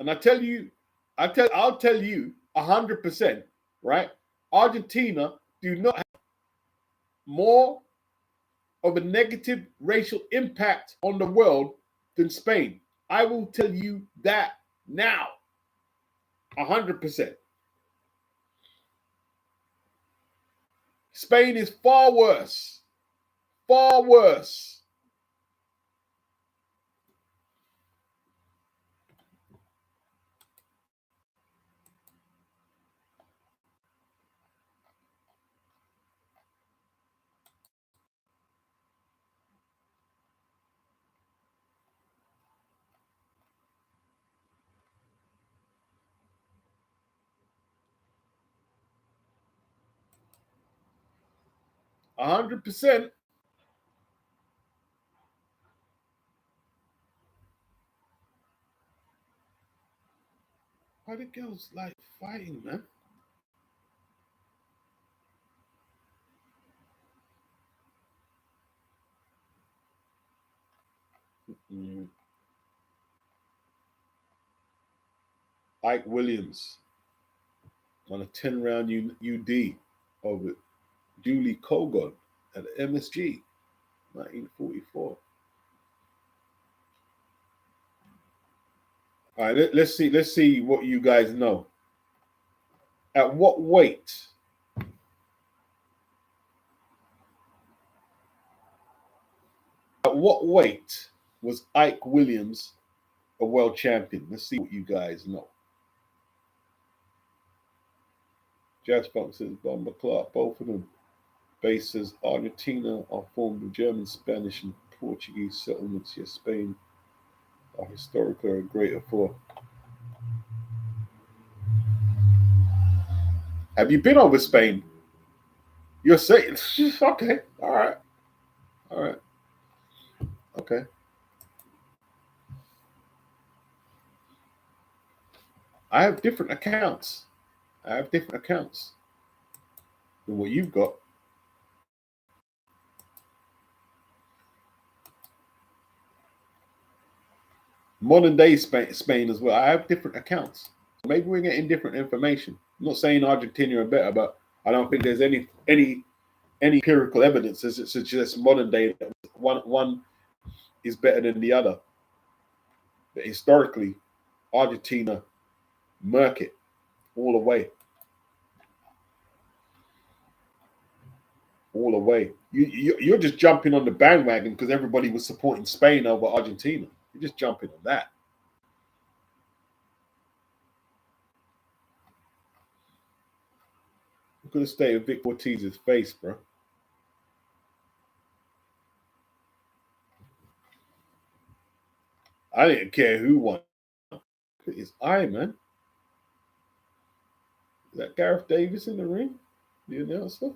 I'll tell you 100%, right? Argentina do not have more of a negative racial impact on the world than Spain. I will tell you that now. 100%. Spain is far worse. Far worse. A 100%. Why the girls like fighting, man? Mm. Ike Williams on a 10-round UD over Julie Kogon at MSG, 1944. All right, let's see what you guys know. At what weight? At what weight was Ike Williams a world champion? Let's see what you guys know. Jazz Funk says Bomber Clark, both of them bases Argentina are formed of German, Spanish, and Portuguese settlements. Yes, Spain are historically a greater for. Have you been over Spain? You're saying okay, all right, okay. I have different accounts. Than what you've got. Modern day Spain as well. I have different accounts. Maybe we're getting different information. I'm not saying Argentina are better, but I don't think there's any empirical evidence that suggests modern day that one is better than the other. But historically, Argentina murk it all the way. All the way. You're just jumping on the bandwagon because everybody was supporting Spain over Argentina. You're just jumping on that. Look at the state of Vic Ortiz's face, bro. I didn't care who won. Look at his eye, man. Is that Gareth Davis in the ring? The announcer?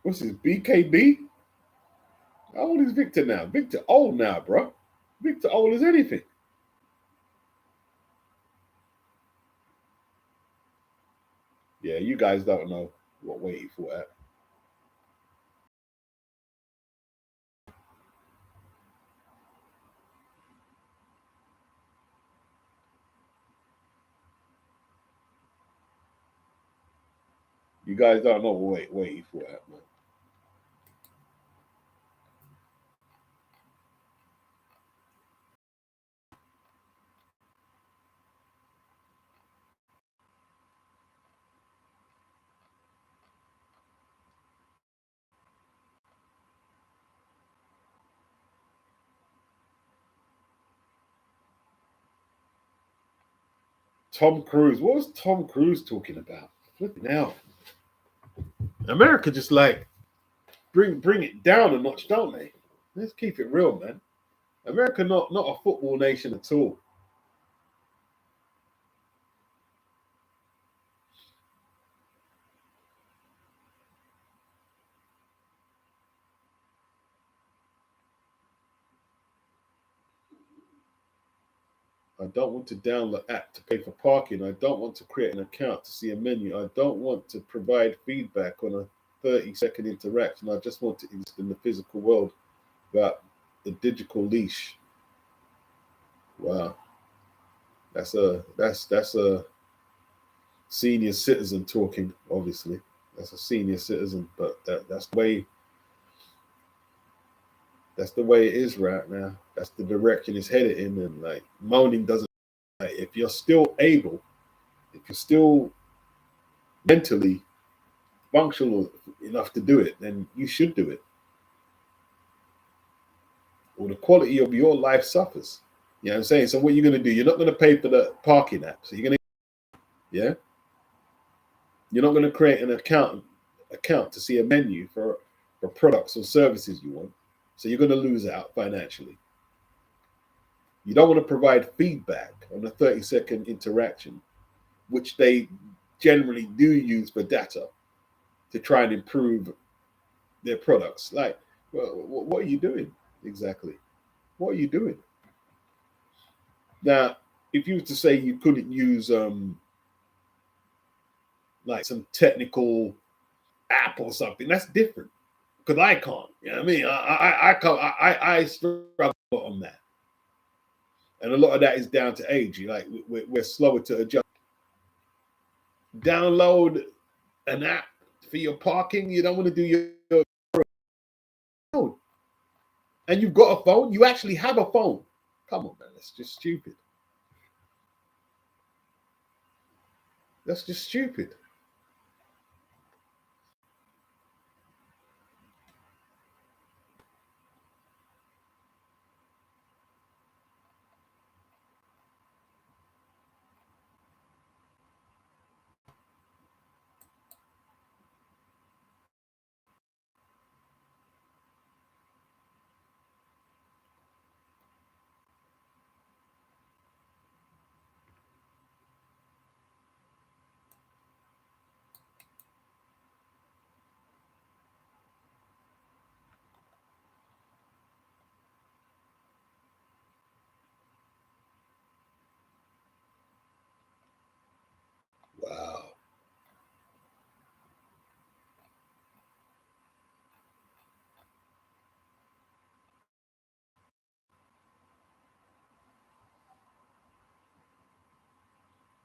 What's his BKB? How old is Victor now? Victor old now, bro. Victor old as anything. Yeah, you guys don't know what weight he fought at. You guys don't know what weight he fought at, man. Tom Cruise. What was Tom Cruise talking about? Flipping out. America just like bring it down a notch, don't they? Let's keep it real, man. America not a football nation at all. I don't want to download app to pay for parking. I don't want to create an account to see a menu. I don't want to provide feedback on a 30-second interaction. I just want to exist in the physical world without the digital leash. Wow. That's a senior citizen talking, obviously. That's a senior citizen, but that's the way it is right now. That's the direction it's headed in, and like moaning doesn't. Like, if you're still able, if you're still mentally functional enough to do it, then you should do it. Or the quality of your life suffers. You know what I'm saying? So what are you going to do? You're not going to pay for the parking app. So you're going to, yeah, you're not going to create an account to see a menu for products or services you want. So you're going to lose out financially. You don't want to provide feedback on a 30-second interaction, which they generally do use for data to try and improve their products. Like, well, what are you doing exactly? What are you doing? Now, if you were to say you couldn't use like some technical app or something, that's different. Because I can't. You know what I mean? I can't. I struggle on that, and a lot of that is down to age. Like we're slower to adjust. Download an app for your parking. You don't want to do your phone, and you've got a phone. You actually have a phone. Come on, man. That's just stupid. That's just stupid.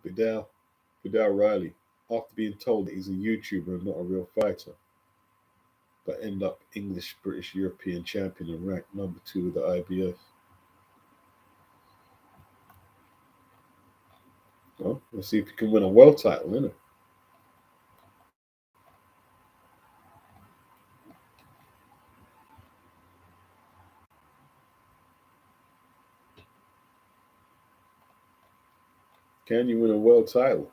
Vidal Riley, after being told that he's a YouTuber and not a real fighter, but end up English, British, European champion and ranked number 2 with the IBF. Well, we'll see if he can win a world title, innit? Can you win a world title?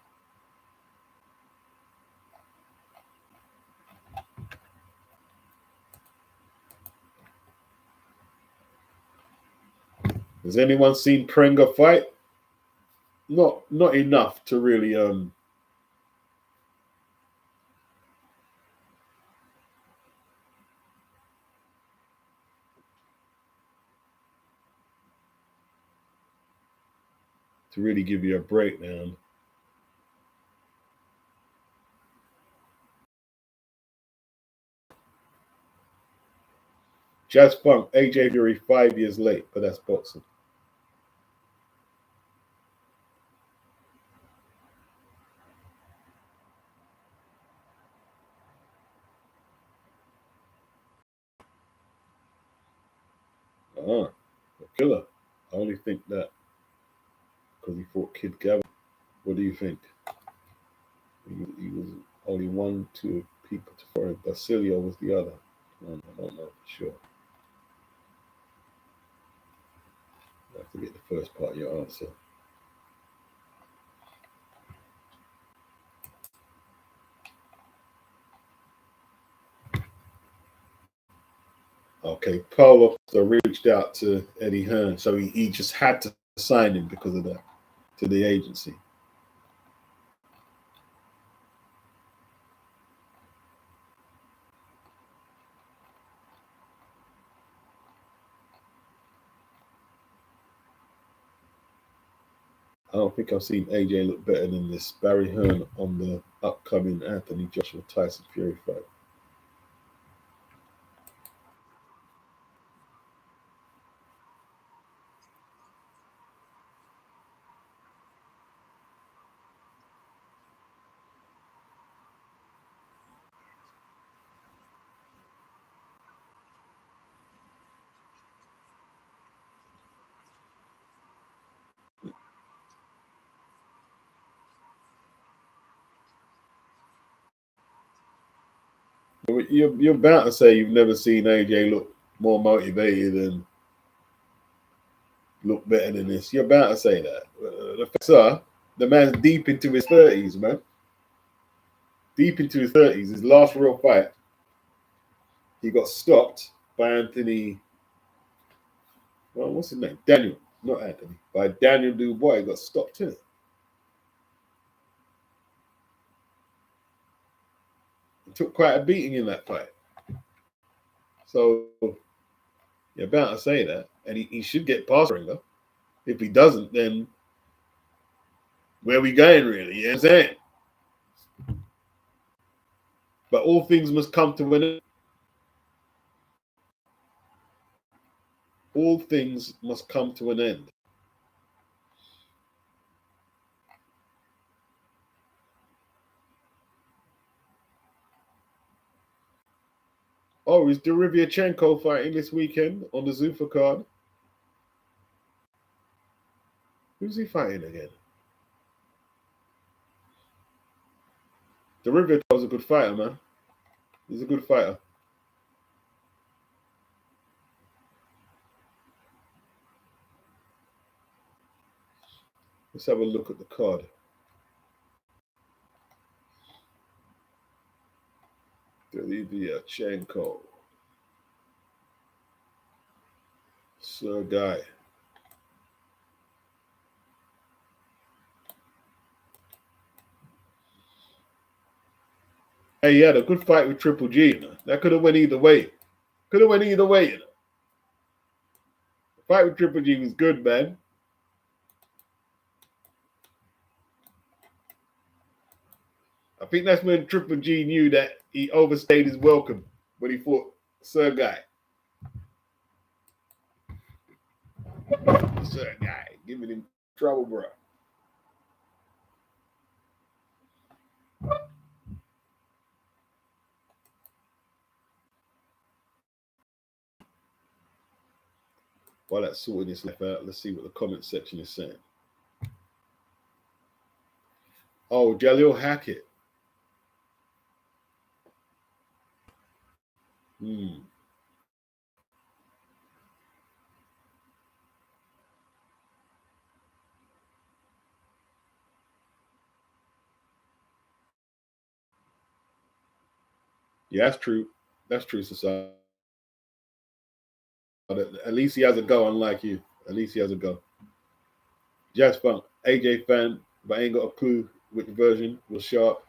Has anyone seen Prenga fight? Not enough to really give you a breakdown. Jazz Funk, AJ Fury 5 years late, but that's boxing. A killer. I only think that because he fought Kid Gavin. What do you think? He was only 1-2 people to fight. Basilio was the other. I don't know for sure. I have to get the first part of your answer. Okay, Paulo reached out to Eddie Hearn, so he just had to sign him because of that to the agency. I don't think I've seen AJ look better than this. Barry Hearn on the upcoming Anthony Joshua Tyson Fury fight. You're bound to say you've never seen AJ look more motivated and look better than this. You're bound to say that. The facts are, the man's deep into his 30s, man. Deep into his 30s. His last real fight, he got stopped by Anthony. Well, what's his name? Daniel, not Anthony. By Daniel Dubois. He got stopped in it. He took quite a beating in that fight. So you're bound to say that. And he should get past Ringer. If he doesn't, then where are we going, really? You know what I'm saying? But all things must come to an end. All things must come to an end. Oh, is Derevyanchenko fighting this weekend on the Zuffa card? Who's he fighting again? Derevyankov's a good fighter, man. He's a good fighter. Let's have a look at the card. Derevyanchenko. Sergey. Hey, he had a good fight with Triple G. You know? That could have went either way. Could have went either way. You know? The fight with Triple G was good, man. I think that's when Triple G knew that he overstayed his welcome when he fought Sergey. Sergey, giving him trouble, bro. While that's sorting this life out, let's see what the comment section is saying. Oh, Jalil Hackett. Yeah, that's true. That's true, society. At least he has a go, unlike you. At least he has a go. Jazz Funk, AJ fan, but I ain't got a clue which version was sharp.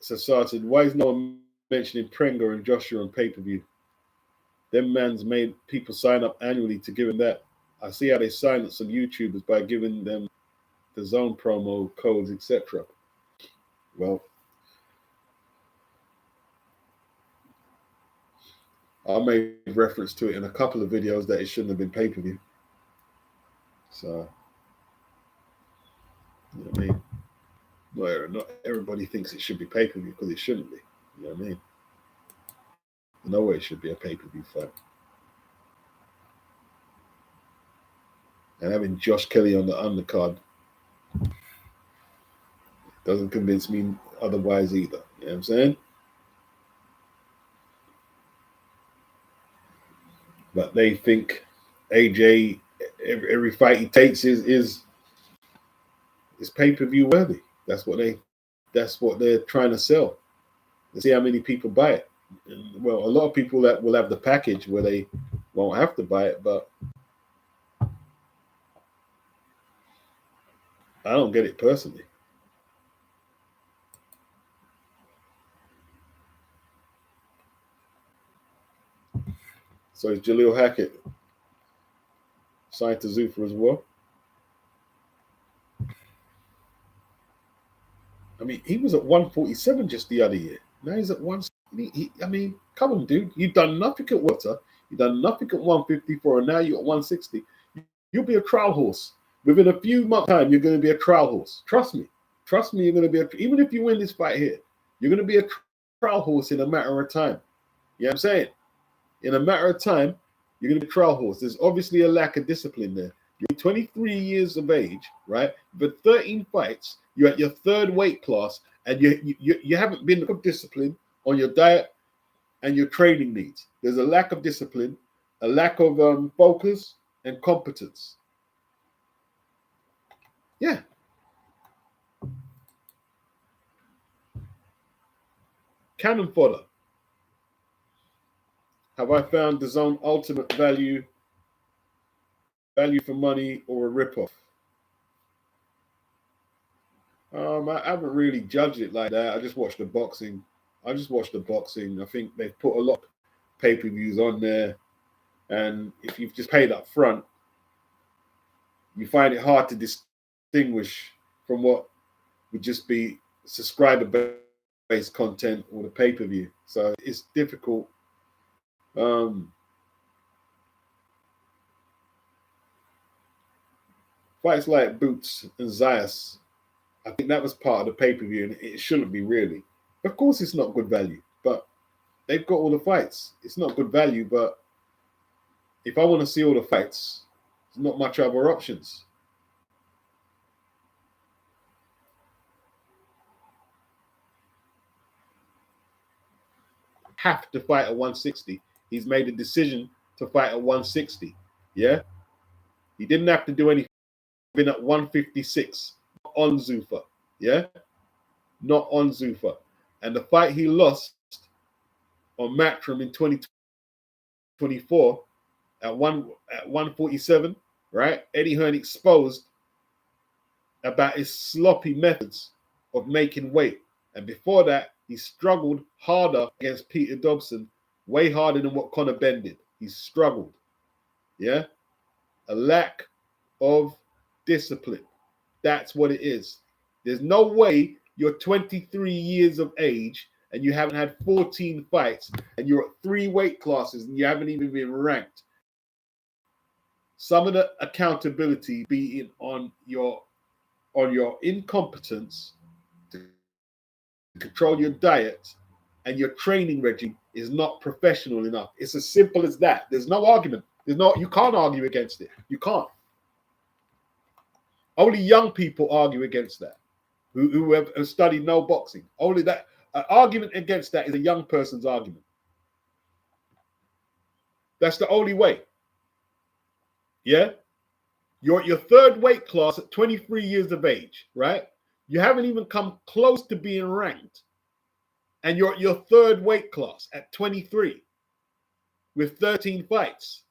Society, why is no one mentioning Prenga and Joshua on pay-per-view? Them mans made people sign up annually to give them that. I see how they silence some YouTubers by giving them the zone promo codes, etc. Well, I made reference to it in a couple of videos that it shouldn't have been pay-per-view. So, you know what I mean? Not everybody thinks it should be pay-per-view because it shouldn't be. You know what I mean? No way it should be a pay-per-view fight. And having Josh Kelly on the undercard doesn't convince me otherwise either. You know what I'm saying? But they think AJ, every fight he takes is pay-per-view worthy. That's what they're trying to sell. Let's see how many people buy it. And, well, a lot of people that will have the package where they won't have to buy it, but I don't get it personally. So is Jalil Hackett signed to Zuffa as well? I mean, he was at 147 just the other year. Now he's at 160. I mean, come on, dude. You've done nothing at Water. You've done nothing at 154, and now you're at 160. You'll be a trial horse. Within a few months' time, you're going to be a trial horse. Trust me. Trust me, you're going to be even if you win this fight here, you're going to be a trial horse in a matter of time. You know what I'm saying? In a matter of time, you're going to be a trial horse. There's obviously a lack of discipline there. You're 23 years of age, right? But 13 fights, you're at your third weight class, and you haven't been disciplined on your diet and your training needs. There's a lack of discipline, a lack of focus and competence. Yeah. Cannon fodder. Have I found the zone ultimate value for money or a ripoff? I haven't really judged it like that. I just watched the boxing. I think they've put a lot of pay-per-views on there. And if you've just paid up front, you find it hard to distinguish from what would just be subscriber-based content or the pay-per-view. So it's difficult. Fights like Boots and Zayas, I think that was part of the pay-per-view, and it shouldn't be really. Of course, it's not good value, but they've got all the fights. It's not good value, but if I want to see all the fights, there's not much other options. Have to fight at 160. He's made a decision to fight at 160. Yeah? He didn't have to do anything. Been at 156 on Zuffa. Yeah? Not on Zuffa. And the fight he lost on Matchroom in 2024 at 147, right? Eddie Hearn exposed about his sloppy methods of making weight. And before that, he struggled harder against Peter Dobson, way harder than what Conor Benn did. He struggled. Yeah? A lack of discipline. That's what it is. There's no way you're 23 years of age and you haven't had 14 fights and you're at 3 weight classes and you haven't even been ranked. Some of the accountability being on your incompetence to control your diet and your training regime is not professional enough. It's as simple as that. There's no argument. You can't argue against it. You can't. Only young people argue against that, who have studied no boxing. Only that an argument against that is a young person's argument. That's the only way. Yeah? You're at your third weight class at 23 years of age, right? You haven't even come close to being ranked. And you're at your third weight class at 23 with 13 fights.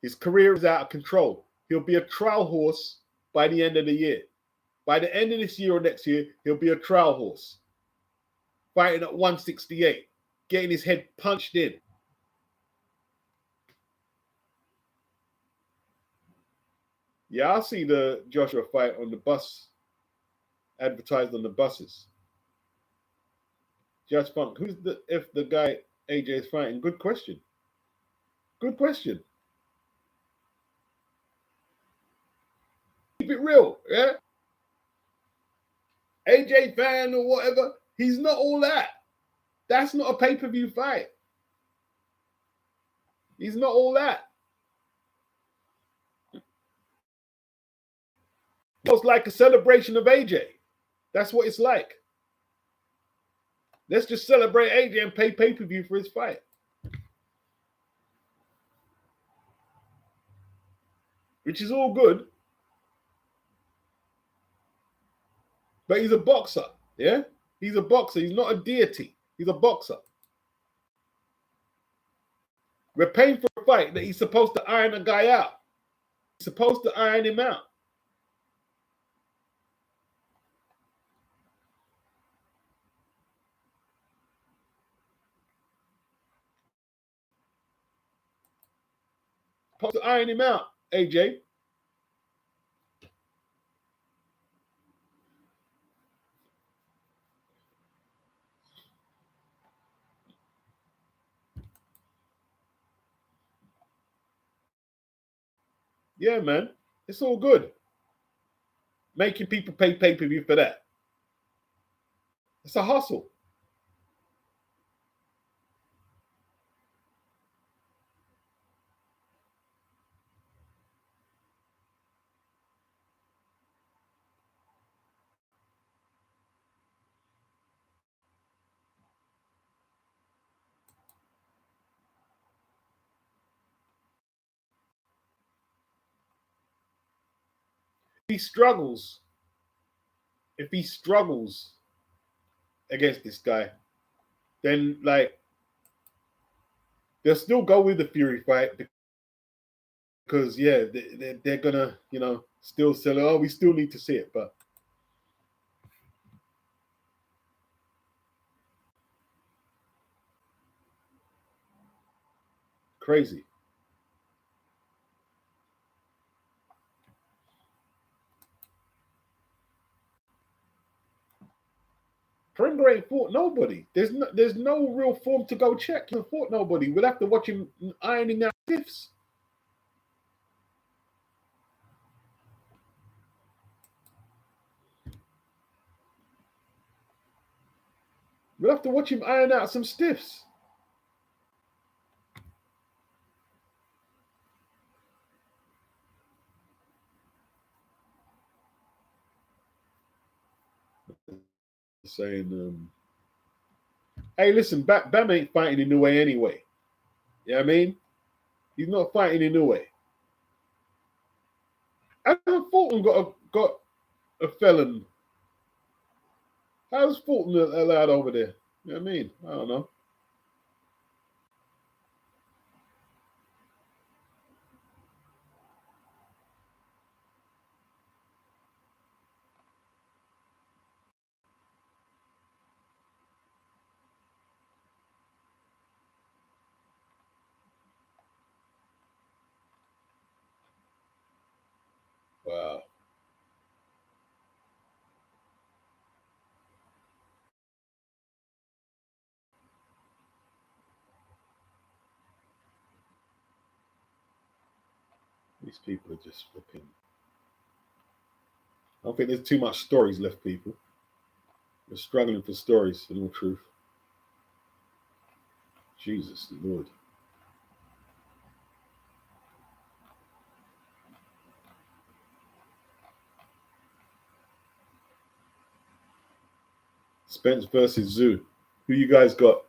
His career is out of control. He'll be a trial horse by the end of the year. By the end of this year or next year, he'll be a trial horse. Fighting at 168, getting his head punched in. Yeah, I'll see the Joshua fight on the bus, advertised on the buses. Judge Funk, if the guy AJ is fighting? Good question. Good question. Keep it real, yeah? AJ fan or whatever, he's not all that. That's not a pay-per-view fight. He's not all that. It's like a celebration of AJ. That's what it's like. Let's just celebrate AJ and pay pay-per-view for his fight. Which is all good. But he's a boxer, yeah? He's a boxer. He's not a deity. He's a boxer. We're paying for a fight that he's supposed to iron a guy out. He's supposed to iron him out. Supposed to iron him out, AJ. Yeah, man. It's all good. Making people pay pay-per-view for that. It's a hustle. If he struggles against this guy, then like they'll still go with the Fury fight because yeah, they're gonna still sell it. Oh, we still need to see it, but crazy. Pringle ain't fought nobody. There's no real form to go check. He fought nobody. We'll have to watch him ironing out stiffs. We'll have to watch him iron out some stiffs. Saying, hey, listen, Bam ain't fighting in Inoue anyway. You know what I mean? He's not fighting in Inoue. Alan Fulton got a felon. How's Fulton allowed over there? You know what I mean? I don't know. Wow. These people are just flipping. I don't think there's too much stories left, people. We're struggling for stories, in all truth. Jesus Lord. Spence versus Tszyu. Who you guys got?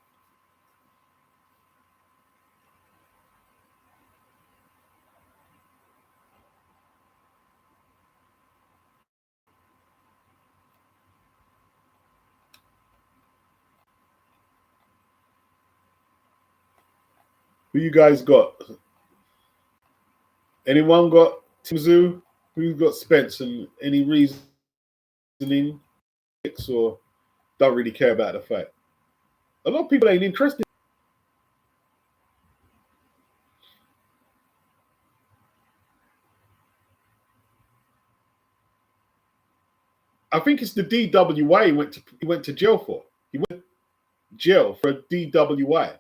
Who you guys got? Anyone got Tim Tszyu? Who got Spence? And any reasoning or don't really care about the fight? A lot of people ain't interested. I think it's the DWI he went to jail for. He went to jail for a DWI.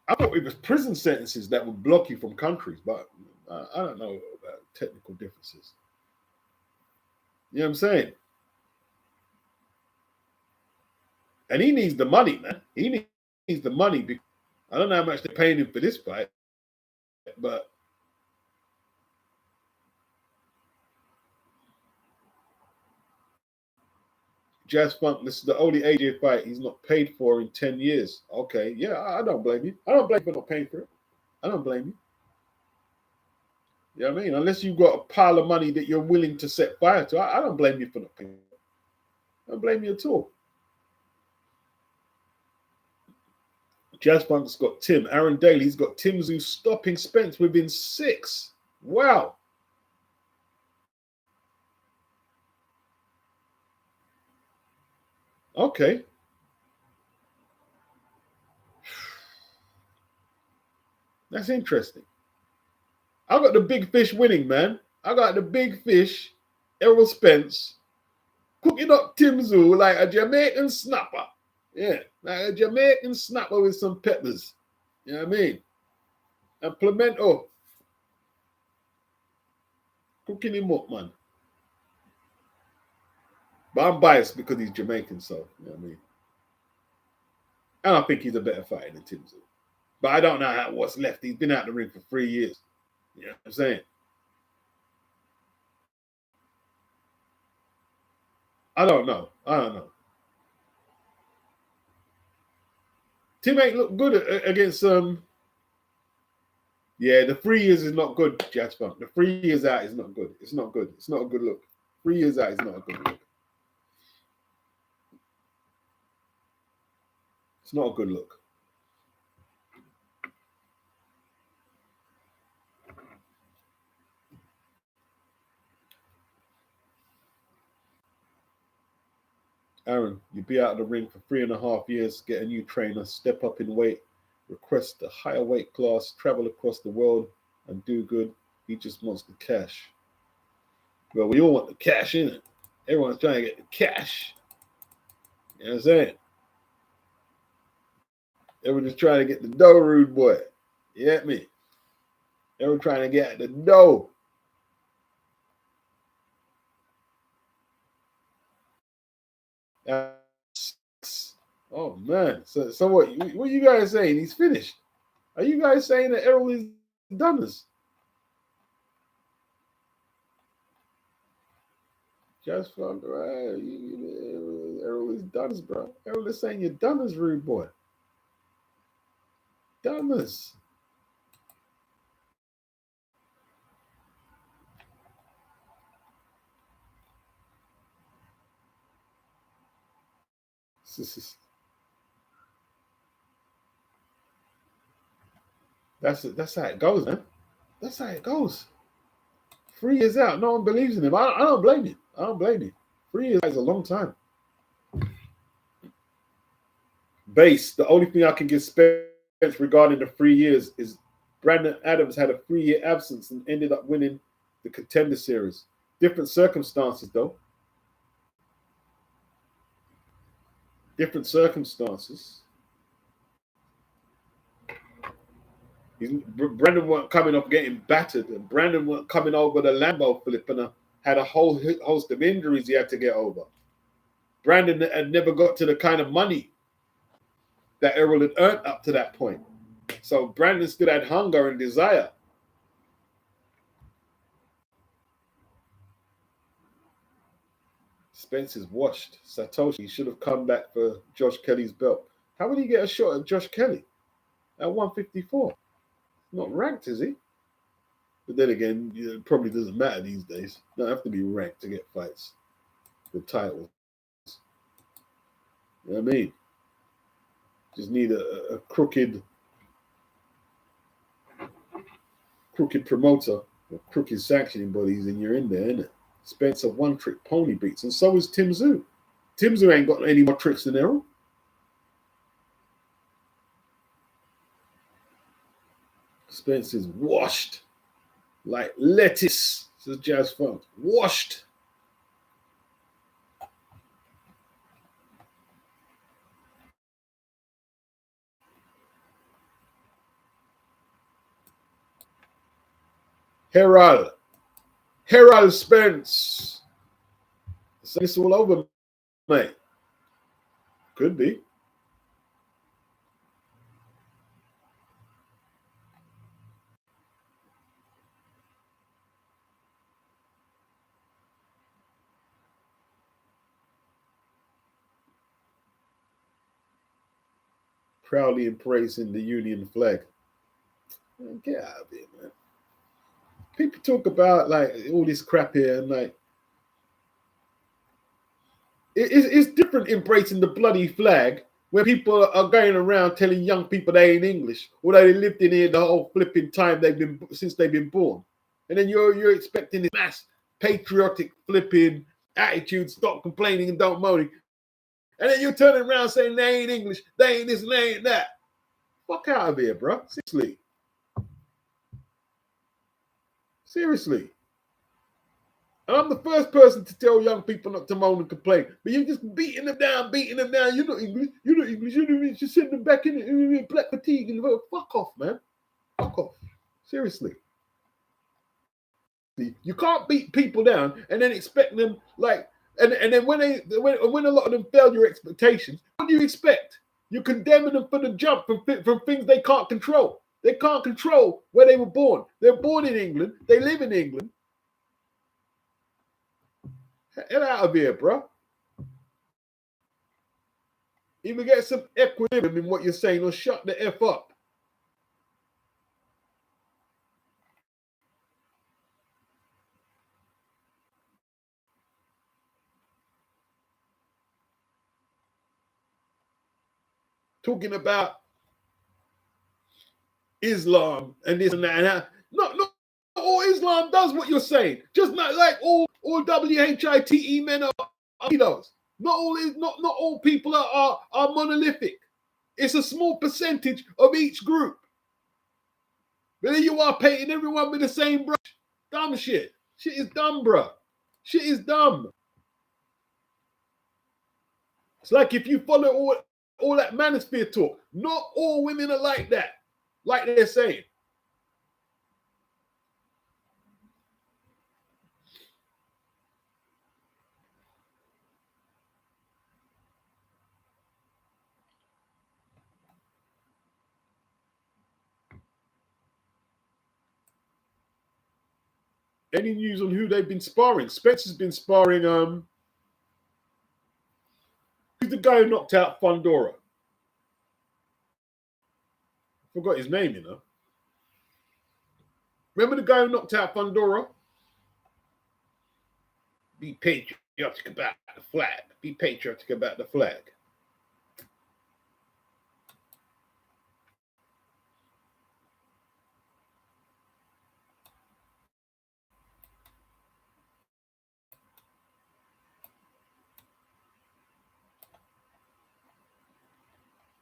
I thought it was prison sentences that would block you from countries, but I don't know about technical differences. You know what I'm saying? And he needs the money, man. He needs the money. Because I don't know how much they're paying him for this fight, but Jazz Funk, this is the only AJ fight he's not paid for in 10 years. Okay, yeah, I don't blame you. I don't blame you for not paying for it. I don't blame you. You know what I mean? Unless you've got a pile of money that you're willing to set fire to, I don't blame you for not paying. I don't blame you at all. Jazz Funk's got Tim. Aaron Daly's got Tim Tszyu stopping Spence within 6. Wow. Okay. That's interesting. I got the big fish winning, man. I got the big fish, Errol Spence, cooking up Tim Tszyu like a Jamaican snapper. Yeah, like a Jamaican snapper with some peppers. You know what I mean? And pimento. Cooking him up, man. But I'm biased because he's Jamaican, so you know what I mean. And I think he's a better fighter than Tim Tszyu. But I don't know what's left. He's been out the ring for 3 years. You know what I'm saying? I don't know. Tim ain't look good against yeah, the 3 years is not good, Jazz Funk. The 3 years out is not good. It's not good. It's not a good look. 3 years out is not a good look. It's not a good look. Aaron, you be out of the ring for 3.5 years, get a new trainer, step up in weight, request a higher weight class, travel across the world, and do good. He just wants the cash. Well, we all want the cash, innit? Everyone's trying to get the cash. You know what I'm saying? Everyone's trying to get the dough, rude boy. You get me? Everyone trying to get the dough. Oh man! So what? What are you guys saying? He's finished. Are you guys saying that Errol is done this? Just fuck right. Errol is done this, bro. Errol is saying you're done this, rude boy. Done this. That's how it goes, man. That's how it goes. 3 years out, no one believes in him. I don't blame you. I don't blame you. 3 years is a long time. Base. The only thing I can give Spence regarding the 3 years is Brandon Adams had a 3-year absence and ended up winning the Contender Series. Different circumstances, though. Different circumstances. Brandon weren't coming off getting battered, and Brandon weren't coming over the Lambeau flip and had a whole host of injuries he had to get over. Brandon had never got to the kind of money that Errol had earned up to that point. So Brandon still had hunger and desire. Spence is washed. Satoshi should have come back for Josh Kelly's belt. How would he get a shot at Josh Kelly at 154? Not ranked, is he? But then again, it probably doesn't matter these days. You don't have to be ranked to get fights with titles. You know what I mean? Just need a crooked promoter or crooked sanctioning bodies, and you're in there, innit? Spence a one-trick pony beats, and so is Tim Tszyu. Tim Tszyu ain't got any more tricks than Errol. Spence is washed like lettuce, says Jazz Funk. Washed. Herald Spence. It's all over, mate. Could be. Proudly embracing the Union flag. Man, get out of here, man. People talk about like all this crap here, and like it's different embracing the bloody flag when people are going around telling young people they ain't English, although they lived in here the whole flipping time since they've been born, and then you're expecting this mass patriotic flipping attitude, stop complaining and don't moaning, and then you're turning around saying they ain't English, they ain't this and they ain't that. Fuck out of here, bro. Seriously. And I'm the first person to tell young people not to moan and complain. But you're just beating them down. You're not English. You should send them back in black fatigue. And fuck off, man. Fuck off. Seriously. You can't beat people down and then expect them like, and then when a lot of them fail your expectations, what do you expect? You're condemning them for the jump from things they can't control. They can't control where they were born. They're born in England. They live in England. Get out of here, bro. Either get some equilibrium in what you're saying or shut the F up. Talking about Islam and this and that. And not all Islam does what you're saying. Just not like all WHITE men are those. Not all people are monolithic. It's a small percentage of each group. But then you are painting everyone with the same brush. Dumb shit. Shit is dumb, bro. Shit is dumb. It's like if you follow all that manosphere talk, not all women are like that, like they're saying. Any news on who they've been sparring? Spencer's been sparring. Who's the guy who knocked out Fundora? Forgot his name, you know. Remember the guy who knocked out Fundora? Be patriotic about the flag. Be patriotic about the flag.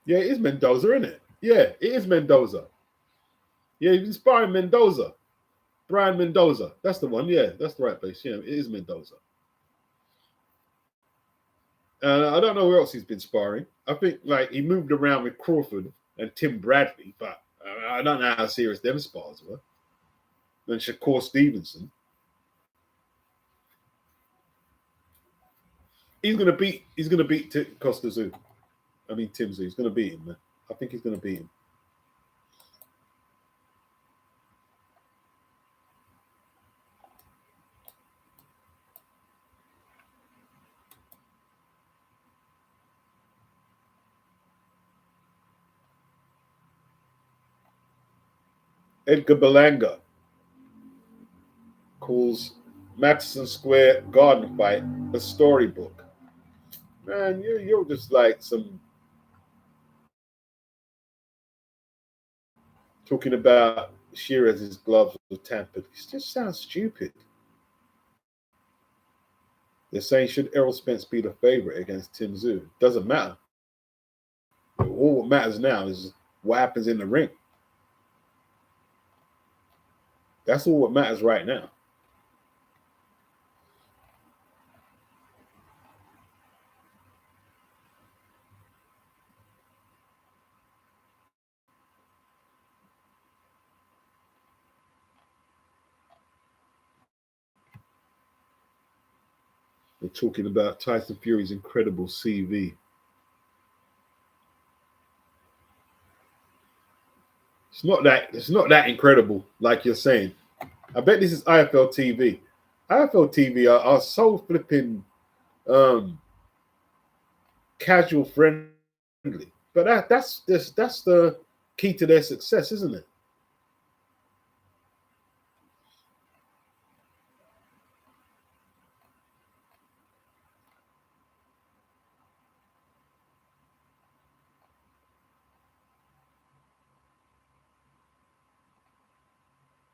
Yeah, it is Mendoza, isn't it? Yeah, it is Mendoza. Yeah, he's inspiring Mendoza. Brian Mendoza. That's the one. Yeah, that's the right place. Yeah, it is Mendoza. I don't know where else he's been sparring. I think like he moved around with Crawford and Tim Bradley, but I don't know how serious them spars were. Then Shakur Stevenson. He's gonna beat Costa Zoo. I mean Tim Zoo. He's gonna beat him, man. I think he's gonna beat him. Edgar Berlanga calls Madison Square Garden fight a storybook. Man, you're just like some talking about Shiraz's gloves were tampered. It just sounds stupid. They're saying should Errol Spence be the favorite against Tim Zoo? Doesn't matter. All what matters now is what happens in the ring. That's all what matters right now. They're talking about Tyson Fury's incredible CV. It's not that incredible, like you're saying. I bet this is IFL TV. IFL TV are so flipping casual friendly. But that's the key to their success, isn't it?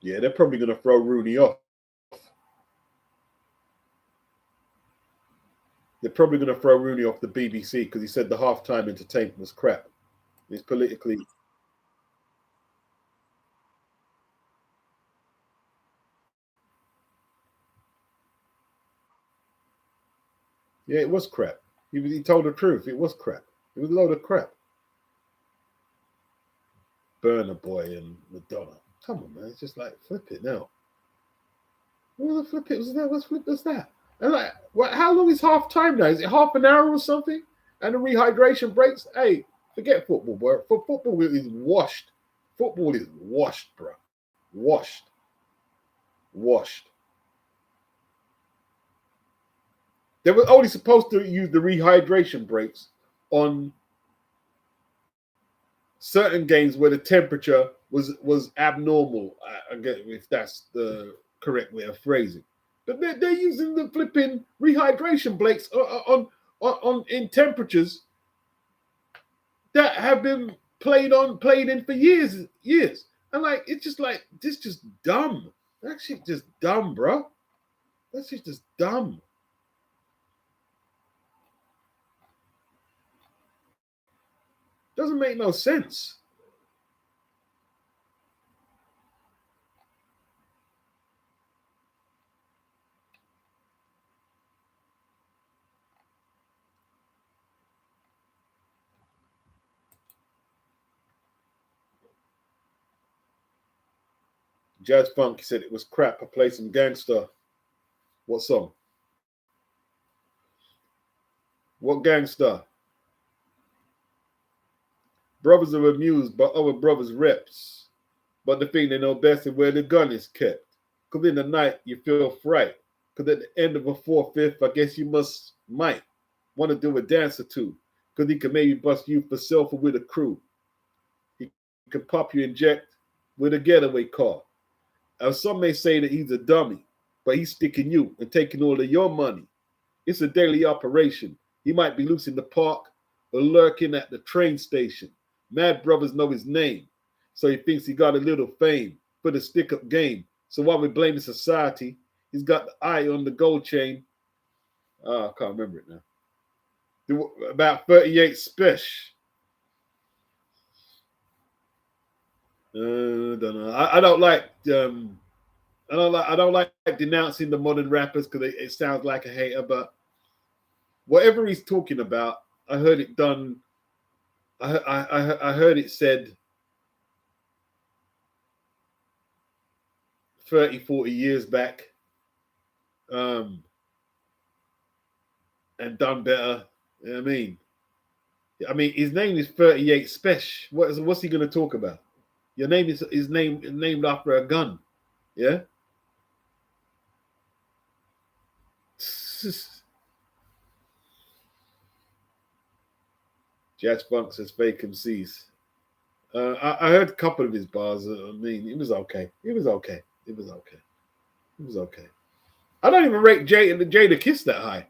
Yeah, they're probably going to throw Rooney off. They're probably going to throw Rooney off the BBC because he said the halftime entertainment was crap. It's politically. Yeah, it was crap. He told the truth. It was crap. It was a load of crap. Burner Boy and Madonna. Come on, man. It's just like flip it now. What the flip it was that? What flip was that? And like, what? How long is half time now? Is it half an hour or something? And the rehydration breaks. Hey, forget football, bro. For football is washed. Football is washed, bro. Washed. Washed. They were only supposed to use the rehydration breaks on certain games where the temperature was abnormal. Again, if that's the correct way of phrasing. But they're using the flipping rehydration breaks on in temperatures that have been played in for years. And like it's just like this just dumb. That shit just dumb, bro. That shit just dumb. Doesn't make no sense. Jazz Funk said it was crap. I played some gangster. What song? What gangster? Brothers are amused by other brothers' reps, but the thing they know best is where the gun is kept. Because in the night you feel fright. Because at the end of a 4/5, I guess you might want to do a dance or two. Because he can maybe bust you for self or with a crew. He can pop you inject with a getaway car. And some may say that he's a dummy, but he's sticking you and taking all of your money. It's a daily operation. He might be loose in the park or lurking at the train station. Mad brothers know his name, so he thinks he got a little fame for the stick-up game. So while we're blaming society, he's got the eye on the gold chain. I can't remember it now. About 38 Spesh. Don't know. I don't like I don't like denouncing the modern rappers because it sounds like a hater, but whatever he's talking about, I heard it done. I heard it said 30, 40 years back, and done better. You know what I mean? His name is 38 Special. What's he going to talk about? Your name is named after a gun. Yeah? Jazz Funk says fake MCs. I heard a couple of his bars. It was okay. It was okay. It was okay. It was okay. I don't even rate Jada Kiss that high.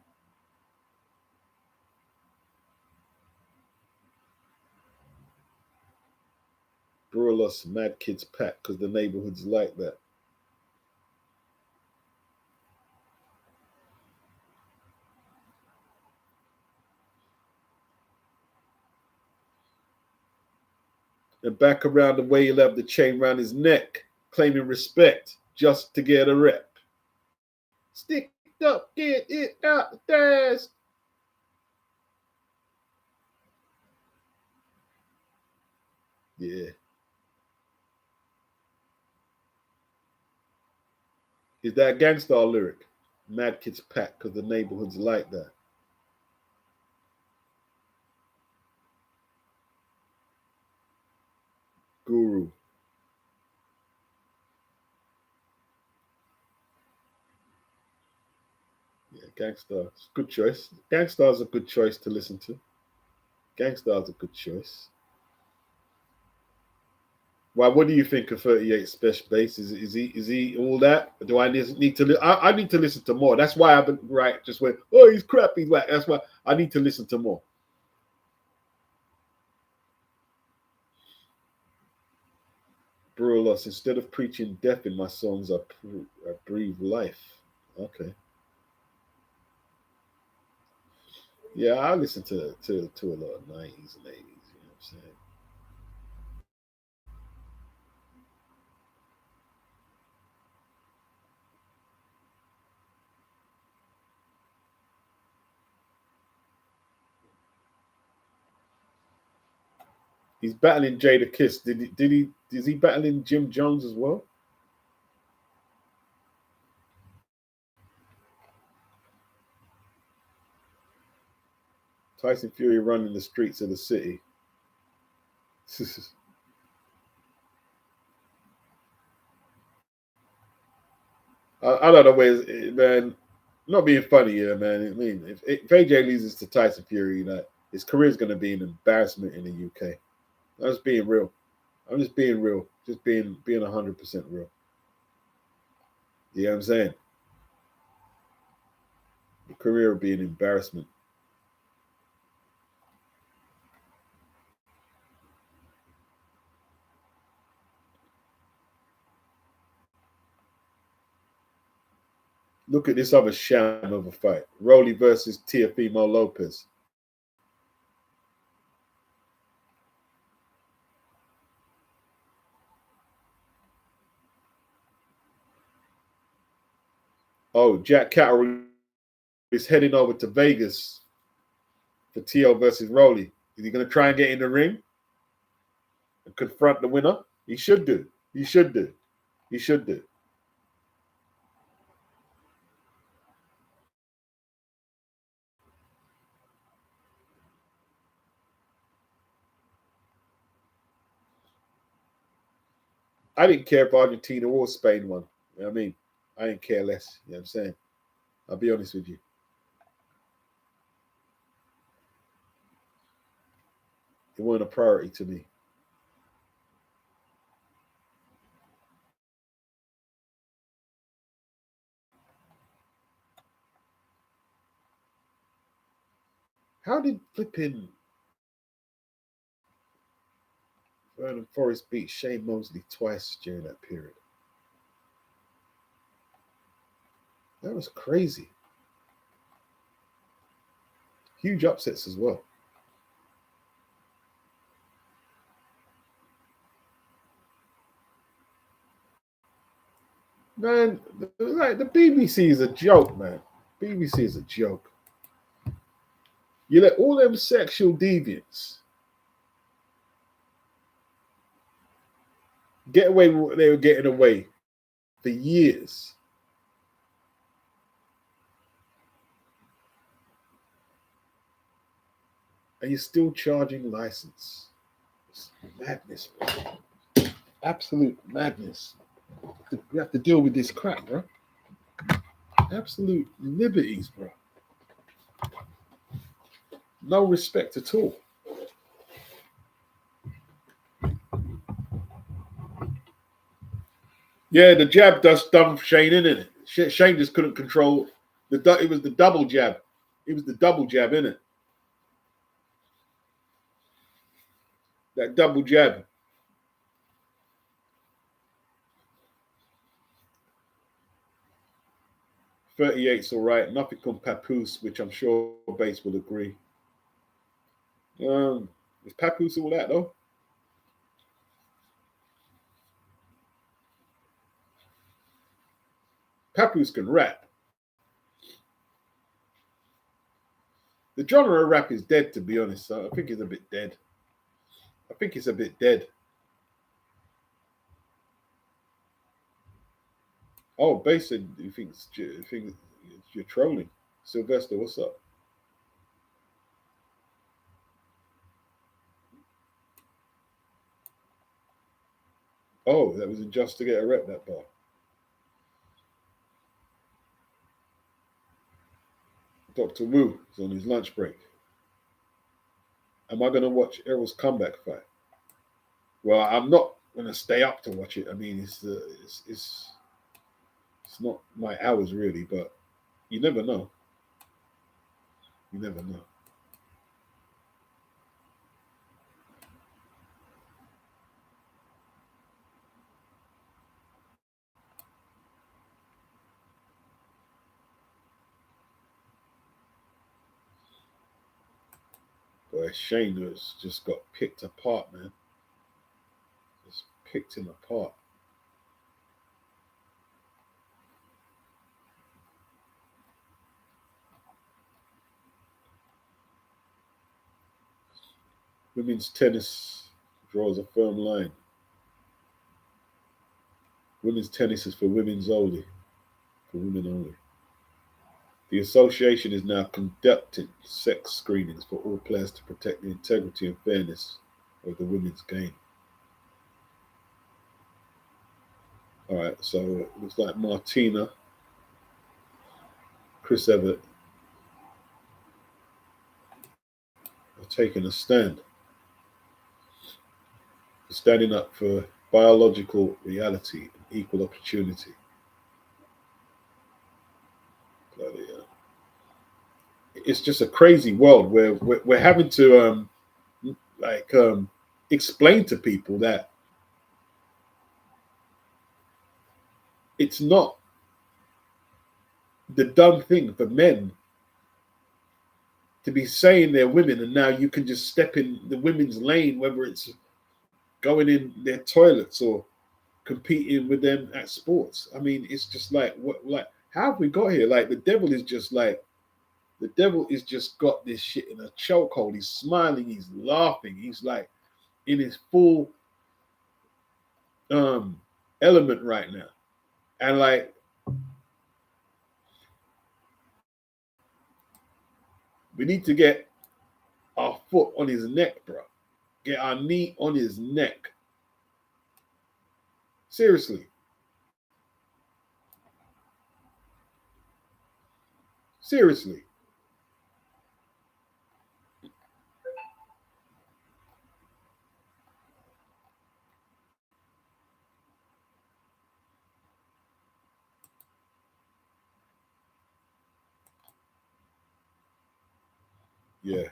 Brewer lost Mad Kids Pack because the neighborhood's like that. And back around the way he'll have the chain around his neck, claiming respect just to get a rep. Stick up, get it out the dash. Yeah. Is that a Gangstar lyric? Mad Kids Pack because the neighborhood's like that. Guru. Yeah, Gangstar. Good choice. Gangstar's a good choice to listen to. Gangstar's a good choice. Why? What do you think of 38 Special Bass? Is he all that? Do I need to? I need to listen to more. That's why I've been right. Just went. Oh, he's crap. He's whack. That's why I need to listen to more. Brulos, instead of preaching death in my songs, I breathe life. Okay. Yeah, I listen to a lot of 90s and 80s. You know what I'm saying? He's battling Jada Kiss. Is he battling Jim Jones as well? Tyson Fury running the streets of the city. I don't know where, man. Not being funny here, man. I mean, if AJ loses to Tyson Fury, his career is going to be an embarrassment in the UK. I'm just being real. I'm just being real. Just being 100% real. You know what I'm saying? The career will be an embarrassment. Look at this other sham of a fight. Rolly versus Teofimo Lopez. Oh, Jack Catterall is heading over to Vegas for Teo versus Rolly. Is he going to try and get in the ring and confront the winner? He should do. He should do. He should do. I didn't care if Argentina or Spain won. You know what I mean? I didn't care less. You know what I'm saying? I'll be honest with you. It wasn't a priority to me. How did flipping Vernon Forrest beat Shane Mosley twice during that period? That was crazy. Huge upsets as well. Man, like the BBC is a joke, man. BBC is a joke. You let all them sexual deviants get away with what they were getting away for years. And you're still charging license. It's madness, bro. Absolute madness. We have to deal with this crap, bro. Absolute liberties, bro. No respect at all. Yeah, the jab does done Shane in it. Shane just couldn't control it was the double jab. It was the double jab in it. That double jab. 38's all right. Nothing on Papoose, which I'm sure Bates will agree. Is Papoose all that though? Papoose can rap. The genre of rap is dead, to be honest. So I think it's a bit dead. I think it's a bit dead. Oh, Bates said you think you're trolling. Sylvester, what's up? Oh, that was just to get a rep, that bar. Dr. Wu is on his lunch break. Am I going to watch Errol's comeback fight? Well, I'm not going to stay up to watch it. I mean, it's not my hours really, but you never know. You never know. Boy, Shane has just got picked apart, man. Just picked him apart. Women's tennis draws a firm line. Women's tennis is for women's only. For women only. The association is now conducting sex screenings for all players to protect the integrity and fairness of the women's game. All right, so it looks like Martina, Chris Evert are taking a stand. Standing up for biological reality and equal opportunity. Bloody hell. It's just a crazy world where we're having to explain to people that it's not the done thing for men to be saying they're women and now you can just step in the women's lane, whether it's going in their toilets or competing with them at sports. I mean, it's just like how have we got here? Like the devil is just got this shit in a chokehold. He's smiling, he's laughing, he's like in his full element right now. And like we need to get our foot on his neck, bro. Get our knee on his neck. Seriously. Seriously. Yeah.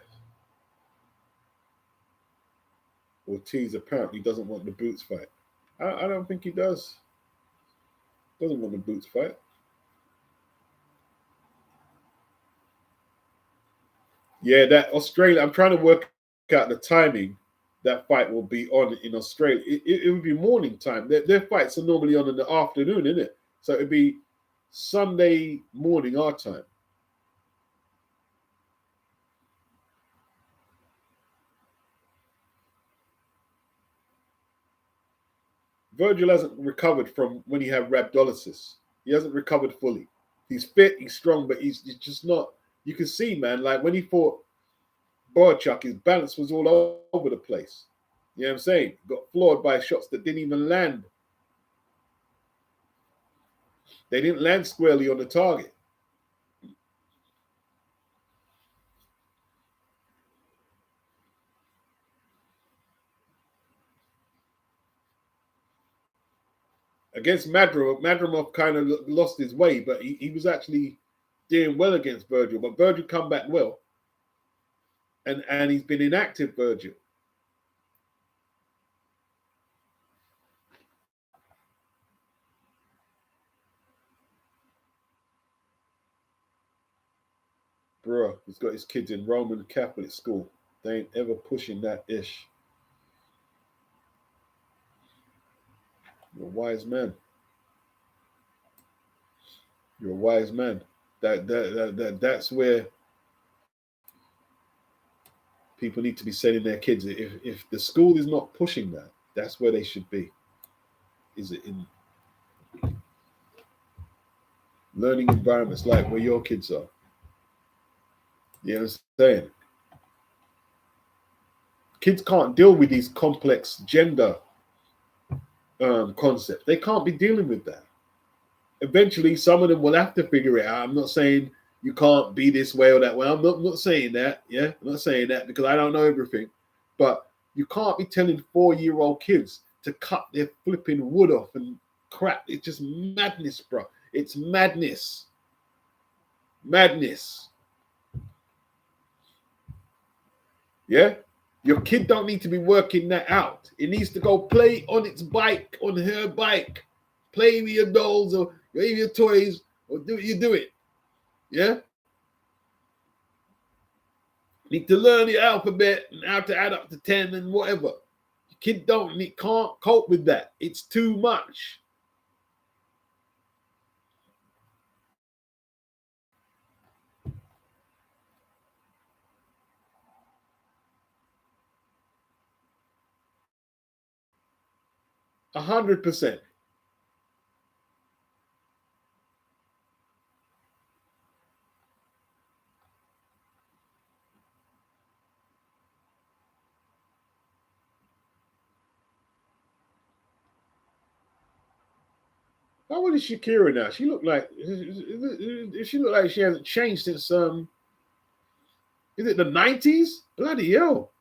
Ortiz apparently doesn't want the Boots fight. I don't think he does. Doesn't want the Boots fight. Yeah, that Australia. I'm trying to work out the timing that fight will be on in Australia. It would be morning time. Their fights are normally on in the afternoon, isn't it? So it'd be Sunday morning our time. Virgil hasn't recovered from when he had rhabdolysis. He hasn't recovered fully. He's fit, he's strong, but he's just not. You can see, man, like when he fought Boychuk, his balance was all over the place. You know what I'm saying? Got floored by shots that didn't even land. They didn't land squarely on the target. Against Madrimov kind of lost his way, but he was actually doing well against Virgil. But Virgil come back well. And he's been inactive, Virgil. Bruh, he's got his kids in Roman Catholic school. They ain't ever pushing that ish. You're a wise man. You're a wise man. That's where people need to be sending their kids. If the school is not pushing that, that's where they should be. Is it in learning environments like where your kids are? You know what I'm saying? Kids can't deal with these complex gender concepts. They can't be dealing with that. Eventually, some of them will have to figure it out. I'm not saying you can't be this way or that way. I'm not saying that. Yeah, I'm not saying that because I don't know everything. But you can't be telling 4-year-old kids to cut their flipping wood off and crap. It's just madness, bro. It's madness. Madness. Yeah? Your kid don't need to be working that out. It needs to go play on its bike, on her bike. Play with your dolls or your toys, or do it. Yeah? Need to learn the alphabet and how to add up to 10 and whatever. Your kid can't cope with that. It's too much. %100. How old is Shakira now? She looked like she hasn't changed since is it the 90s? Bloody hell.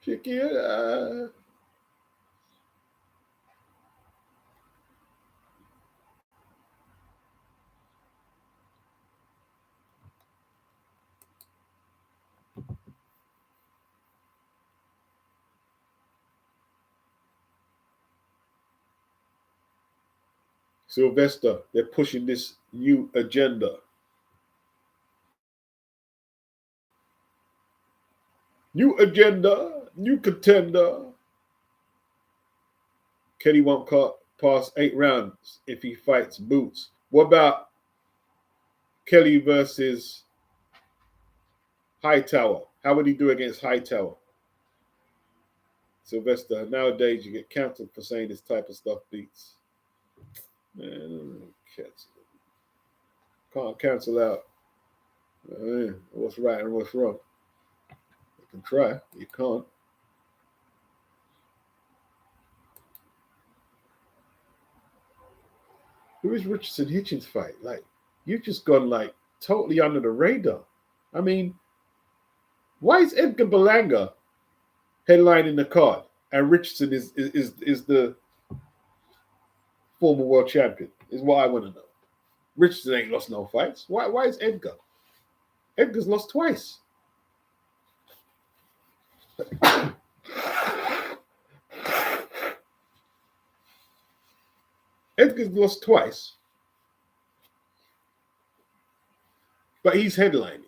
Shakira. Sylvester, they're pushing this new agenda. New agenda, new contender. Kenny won't pass 8 rounds if he fights Boots. What about Kelly versus Hightower? How would he do against Hightower? Sylvester, nowadays you get cancelled for saying this type of stuff beats. Man, can't cancel out what's right and what's wrong. You can try, you can't. Who is Richardson Hitchens fight? Like, you've just gone like totally under the radar. I mean, why is Edgar Berlanga headlining the card and Richardson is the former world champion? Is what I want to know. Richardson ain't lost no fights. Why is Edgar? Edgar's lost twice. Edgar's lost twice, but he's headlining.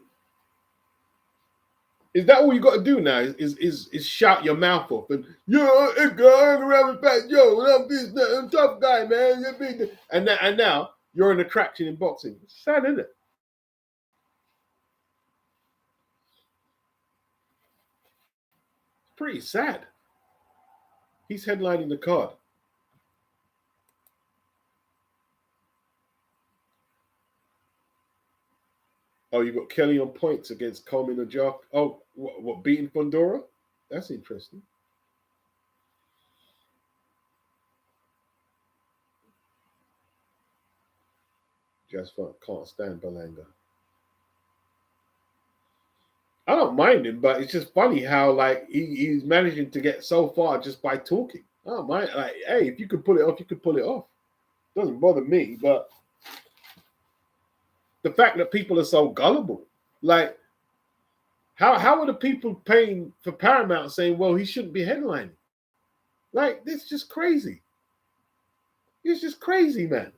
Is that all you got to do now? Is shout your mouth off and yo, Edgar, I'm around back, yo, I'm this, I'm tough guy, man. And now you're an attraction in boxing. It's sad, isn't it? pretty sad. He's headlining the card. Oh, you got Kelly on points against Coleman and Jock. Oh, what beating Fundora? That's interesting. Just can't stand Berlanga. I don't mind him, but it's just funny how like he's managing to get so far just by talking. I don't mind. Like, hey, if you could pull it off, you could pull it off. Doesn't bother me, but the fact that people are so gullible, like, how are the people paying for Paramount saying, well, he shouldn't be headlining? Like, this is just crazy. It's just crazy, man.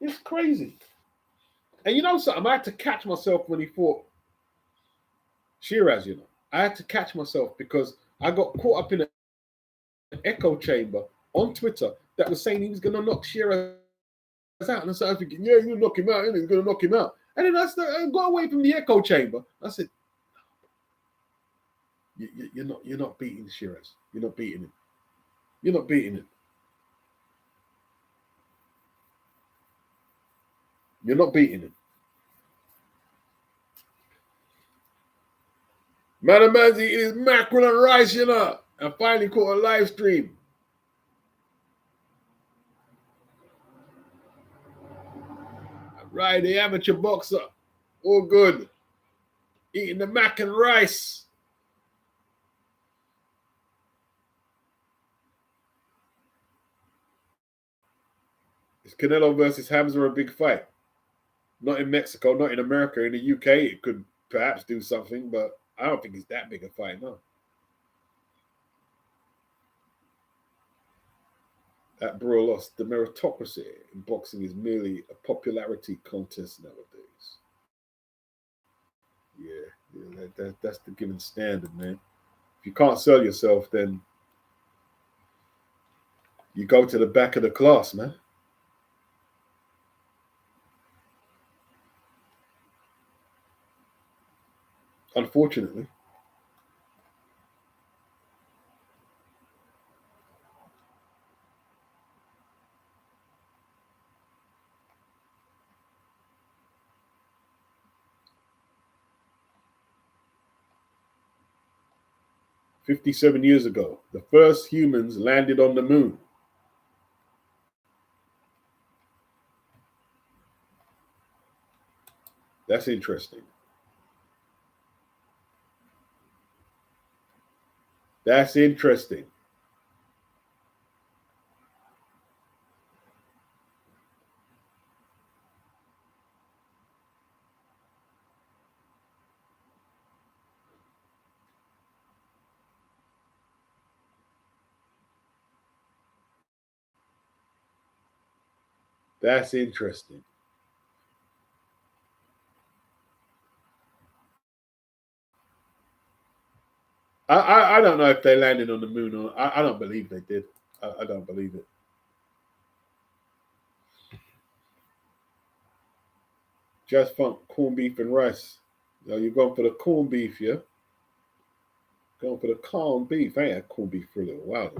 It's crazy. And you know something? I had to catch myself when he fought Shiraz, you know. I had to catch myself because I got caught up in an echo chamber on Twitter that was saying he was going to knock Shiraz out. And I started thinking, yeah, he's going to knock him out. He's going to knock him out. And then I got away from the echo chamber. I said, you're not beating Shiraz. You're not beating him. You're not beating him. You're not beating him. Madam Manzi eating his mackerel and rice, you know. I finally caught a live stream. Right, the amateur boxer. All good. Eating the mac and rice. Is Canelo versus Hamza a big fight? Not in Mexico, not in America. In the UK, it could perhaps do something, but I don't think it's that big a fight, no. That bro lost. The meritocracy in boxing is merely a popularity contest nowadays. Yeah, that's the given standard, man. If you can't sell yourself, then you go to the back of the class, man. Unfortunately. "57 years ago, the first humans landed on the moon." That's interesting. That's interesting. That's interesting. I don't know if they landed on the moon or I don't believe they did. I don't believe it. Just funk, corned beef and rice. You're going for the corned beef, yeah? Going for the corned beef. I ain't had corned beef for a little while.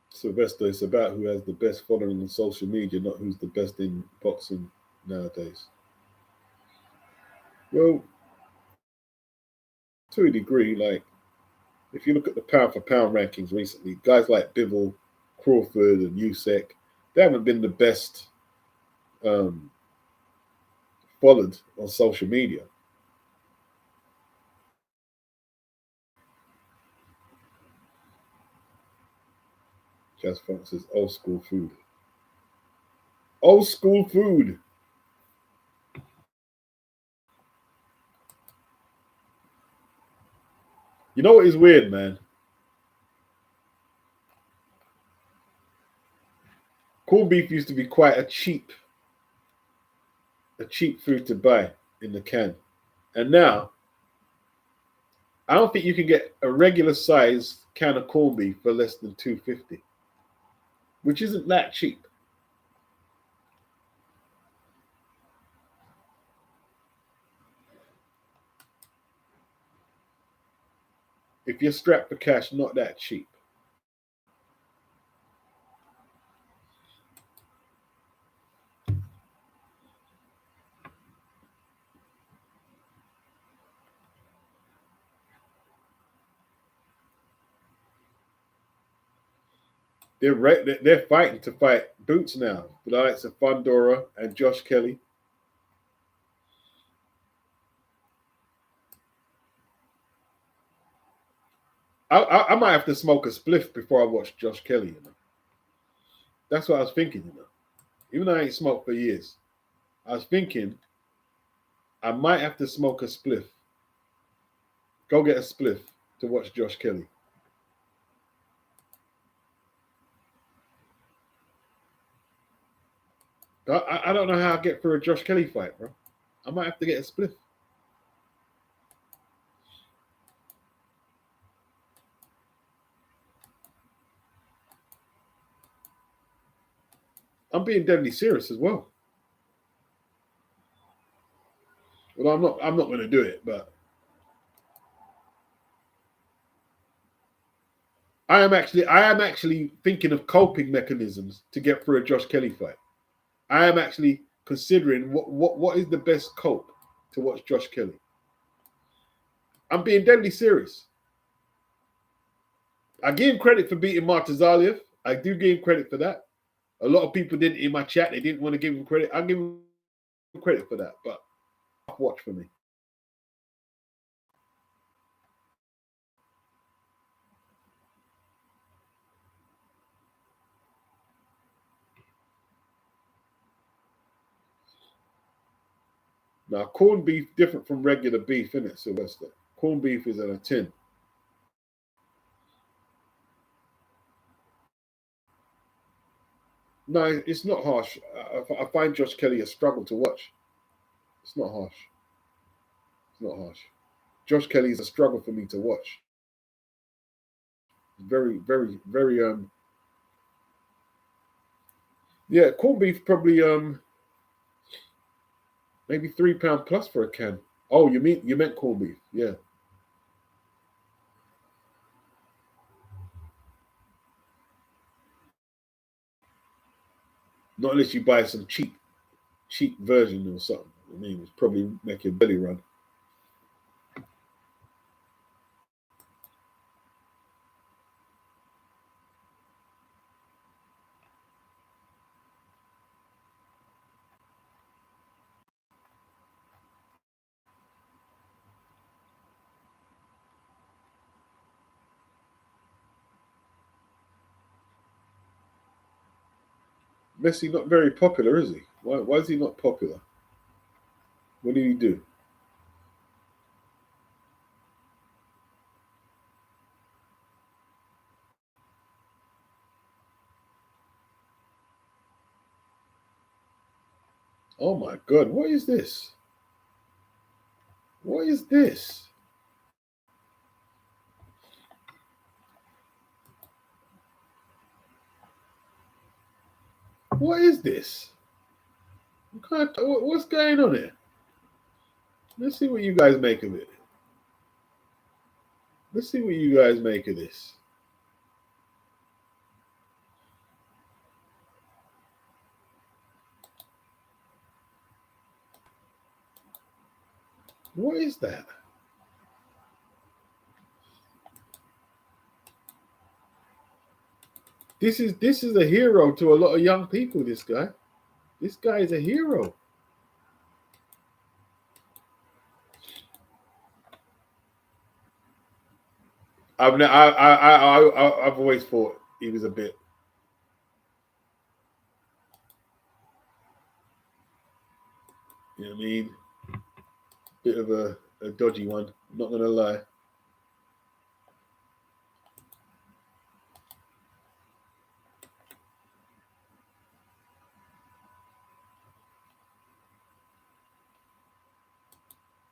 Sylvester, it's about who has the best following on social media, not who's the best in boxing nowadays. Well, to a degree, like if you look at the pound for pound rankings recently, guys like Bivol, Crawford, and Usyk, they haven't been the best followed on social media. Just Funk says old school food. Old school food. You know what is weird, man? Corned beef used to be quite a cheap food to buy in the can. And now, I don't think you can get a regular size can of corned beef for less than $2.50. which isn't that cheap. If you're strapped for cash, not that cheap. They're fighting to fight Boots now. The likes of Fundora and Josh Kelly. I might have to smoke a spliff before I watch Josh Kelly. You know, that's what I was thinking. You know, even though I ain't smoked for years, I was thinking I might have to smoke a spliff. Go get a spliff to watch Josh Kelly. I don't know how I get through a Josh Kelly fight, bro. I might have to get a spliff. I'm being deadly serious as well. Well, I'm not going to do it, but I am actually thinking of coping mechanisms to get through a Josh Kelly fight. I am actually considering what is the best cope to watch Josh Kelly. I'm being deadly serious. I give him credit for beating Martazaliev. I do give him credit for that. A lot of people didn't in my chat. They didn't want to give him credit. I give him credit for that, but watch for me. Now, corned beef different from regular beef, isn't it, Sylvester? Corned beef is in a tin. No, it's not harsh. I find Josh Kelly a struggle to watch. It's not harsh. It's not harsh. Josh Kelly is a struggle for me to watch. Very, very, very yeah, corned beef probably maybe £3 plus for a can. Oh, you meant corned beef, yeah. Not unless you buy some cheap version or something. I mean, it's probably make your belly run. Messi not very popular, is he? Why is he not popular? What did he do? Oh my God, what is this? What is this? What is this? What's going on here? Let's see what you guys make of it. Let's see what you guys make of this. What is that? This is a hero to a lot of young people. This guy is a hero. I've always thought he was a bit. You know what I mean? Bit of a dodgy one. Not gonna lie.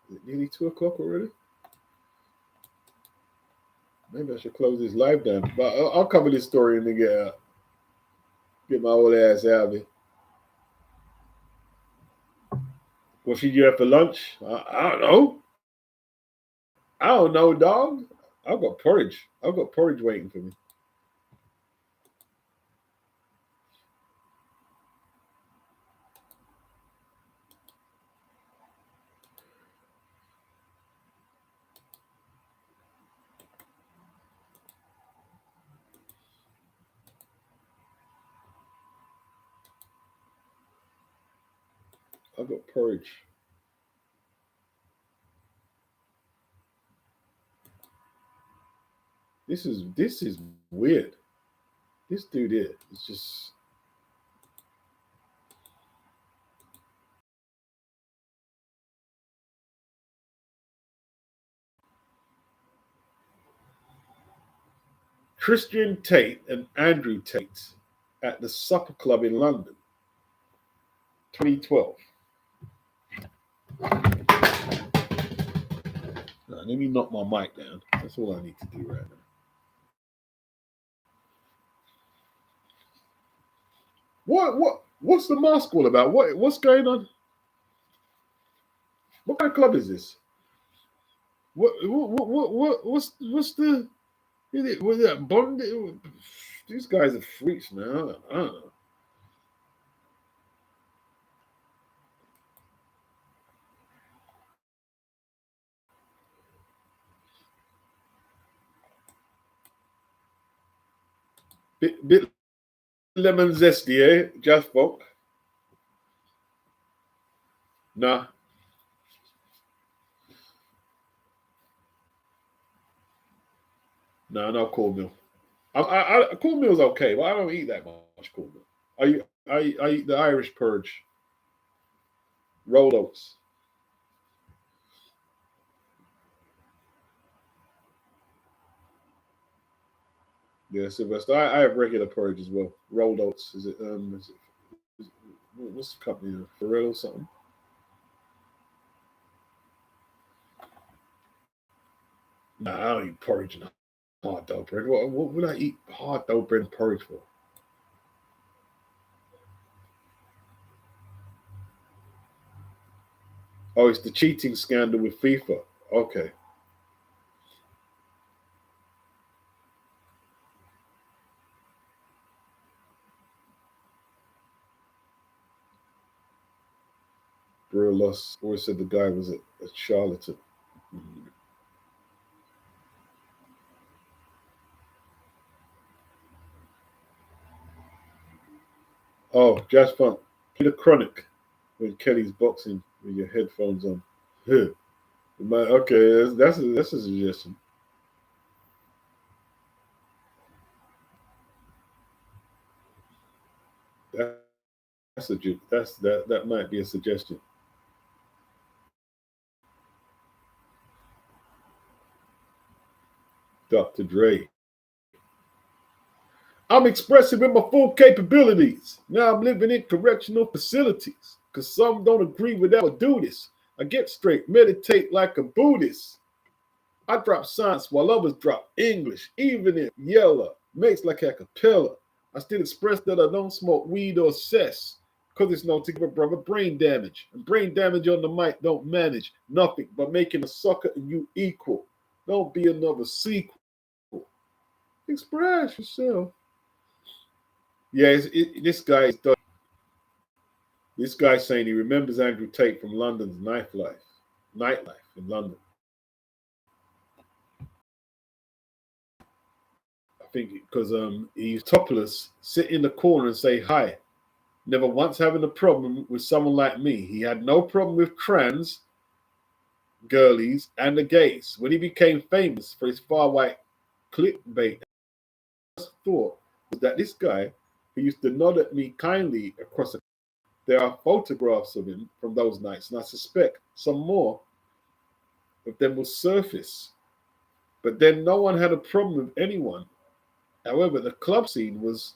Is it nearly 2 o'clock already? Maybe I should close this live down. But I'll cover this story and then get out. Get my old ass out of here. What feed you have for lunch? I don't know. I don't know, dog. I've got porridge. I've got porridge waiting for me. I've got porridge. This is weird. This dude here is just Christian Tate and Andrew Tate at the Supper Club in London, 2012. Let me knock my mic down. That's all I need to do right now. What's the mask all about? What's going on? What kind of club is this? What's the was that Bond? These guys are freaks, man. I don't know. Bit lemon zesty, eh? Just folk. Nah. Nah, no cornmeal. Cornmeal's okay, but I don't eat that much cornmeal. I eat the Irish purge, rolled oats. Yeah, Sylvester. I have regular porridge as well. Rolled oats. What's the company? Pharrell or something? Nah, I don't eat porridge and hard dough bread. What would I eat hard dough bread and porridge for? Oh, it's the cheating scandal with FIFA. Okay. Brewer lost. Always said the guy was a charlatan. Mm. Oh, Jazz Funk. Play the Chronic when Kelly's boxing with your headphones on. Okay, that's a suggestion. That's that might be a suggestion. Dr. Dre. I'm expressing with my full capabilities. Now I'm living in correctional facilities. Cause some don't agree with that or do this. I get straight, meditate like a Buddhist. I drop science while others drop English, even in yellow, makes like a cappella. I still express that I don't smoke weed or cess, cause it's known to give a brother brain damage. And brain damage on the mic don't manage nothing but making a sucker and you equal. Don't be another sequel. Express yourself. Yeah, this guy is done. This guy's saying he remembers Andrew Tate from London's nightlife in London. I think because he's topless, sit in the corner and say hi. Never once having a problem with someone like me. He had no problem with trans girlies and the gays. When he became famous for his far right clickbait, thought was that this guy who used to nod at me kindly across a there are photographs of him from those nights, and I suspect some more of them will surface. But then no one had a problem with anyone. However, the club scene was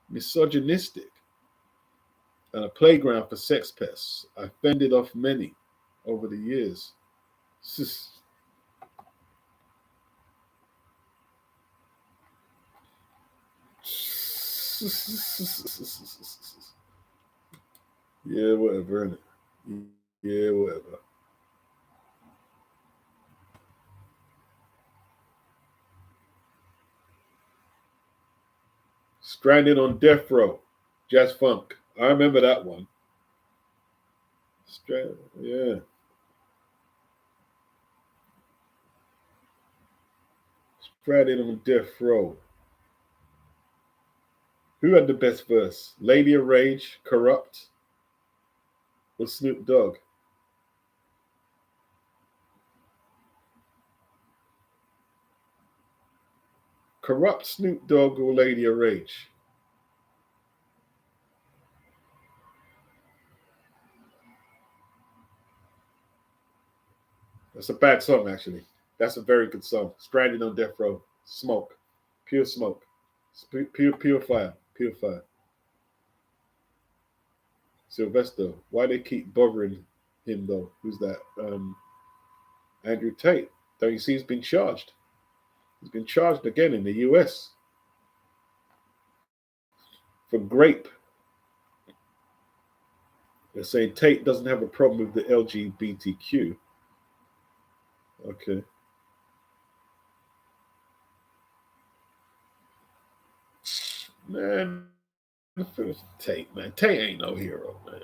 misogynistic and a playground for sex pests. I fended off many over the years. Yeah, whatever, innit? Yeah, whatever. Stranded on Death Row. Jazz Funk. I remember that one. Yeah. Stranded on Death Row. Who had the best verse? Lady of Rage, Corrupt, or Snoop Dogg? Corrupt, Snoop Dogg, or Lady of Rage? That's a bad song, actually. That's a very good song. Stranded on Death Row. Smoke. Pure smoke. Pure fire. Pure fire. Sylvester. Why they keep bothering him, though? Who's that? Andrew Tate. Don't you see he's been charged? He's been charged again in the US for grape. They're saying Tate doesn't have a problem with the LGBTQ. Okay. Man, Tate, man. Tate ain't no hero, man.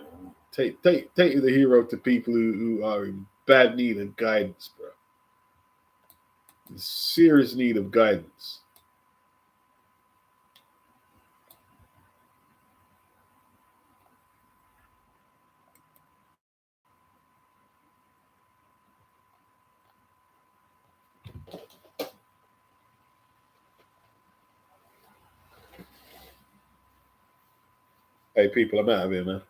Tate is a hero to people who are in bad need of guidance, bro. In serious need of guidance. Hey, people, I'm out of here, man.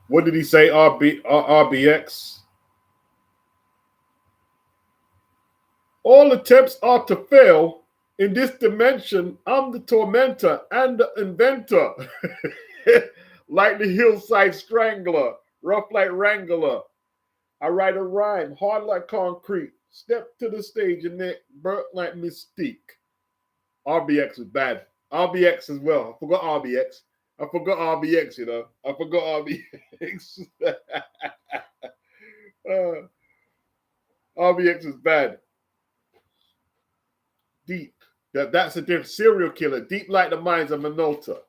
What did he say? RBX. All attempts are to fail. In this dimension, I'm the tormentor and the inventor. Like the hillside strangler, rough like Wrangler. I write a rhyme, hard like concrete. Step to the stage and then burnt like Mystique. RBX was bad. RBX as well. I forgot RBX. I forgot RBX, you know. I forgot RBX. RBX is bad. Deep. That's a different serial killer. Deep like the minds of Minota.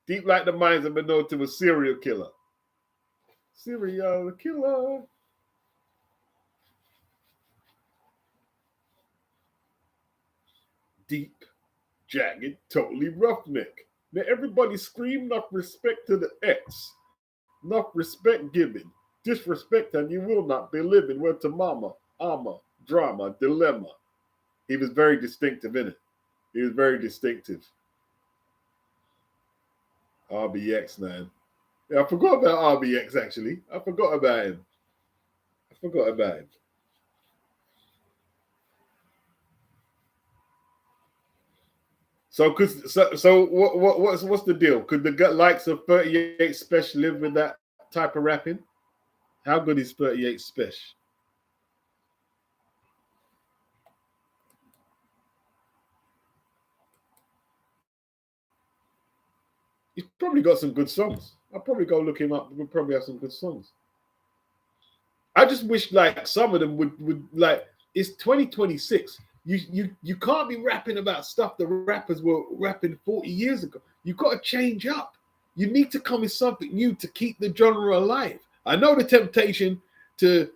Deep like the minds of Minota was serial killer. Serial killer. Deep, jagged, totally roughneck. Now everybody scream enough respect to the X. Enough respect given. Disrespect and you will not be living. Word to mama, ama, drama, dilemma. He was very distinctive in it. He was very distinctive. RBX, man. Yeah, I forgot about RBX actually. I forgot about him. I forgot about him. So what's the deal? Could the likes of 38 Special live with that type of rapping? How good is 38 Special? He's probably got some good songs. I'll probably go look him up. We'll probably have some good songs. I just wish like some of them would like it's 2026. You can't be rapping about stuff the rappers were rapping 40 years ago. You got to change up. You need to come with something new to keep the genre alive. I know the temptation to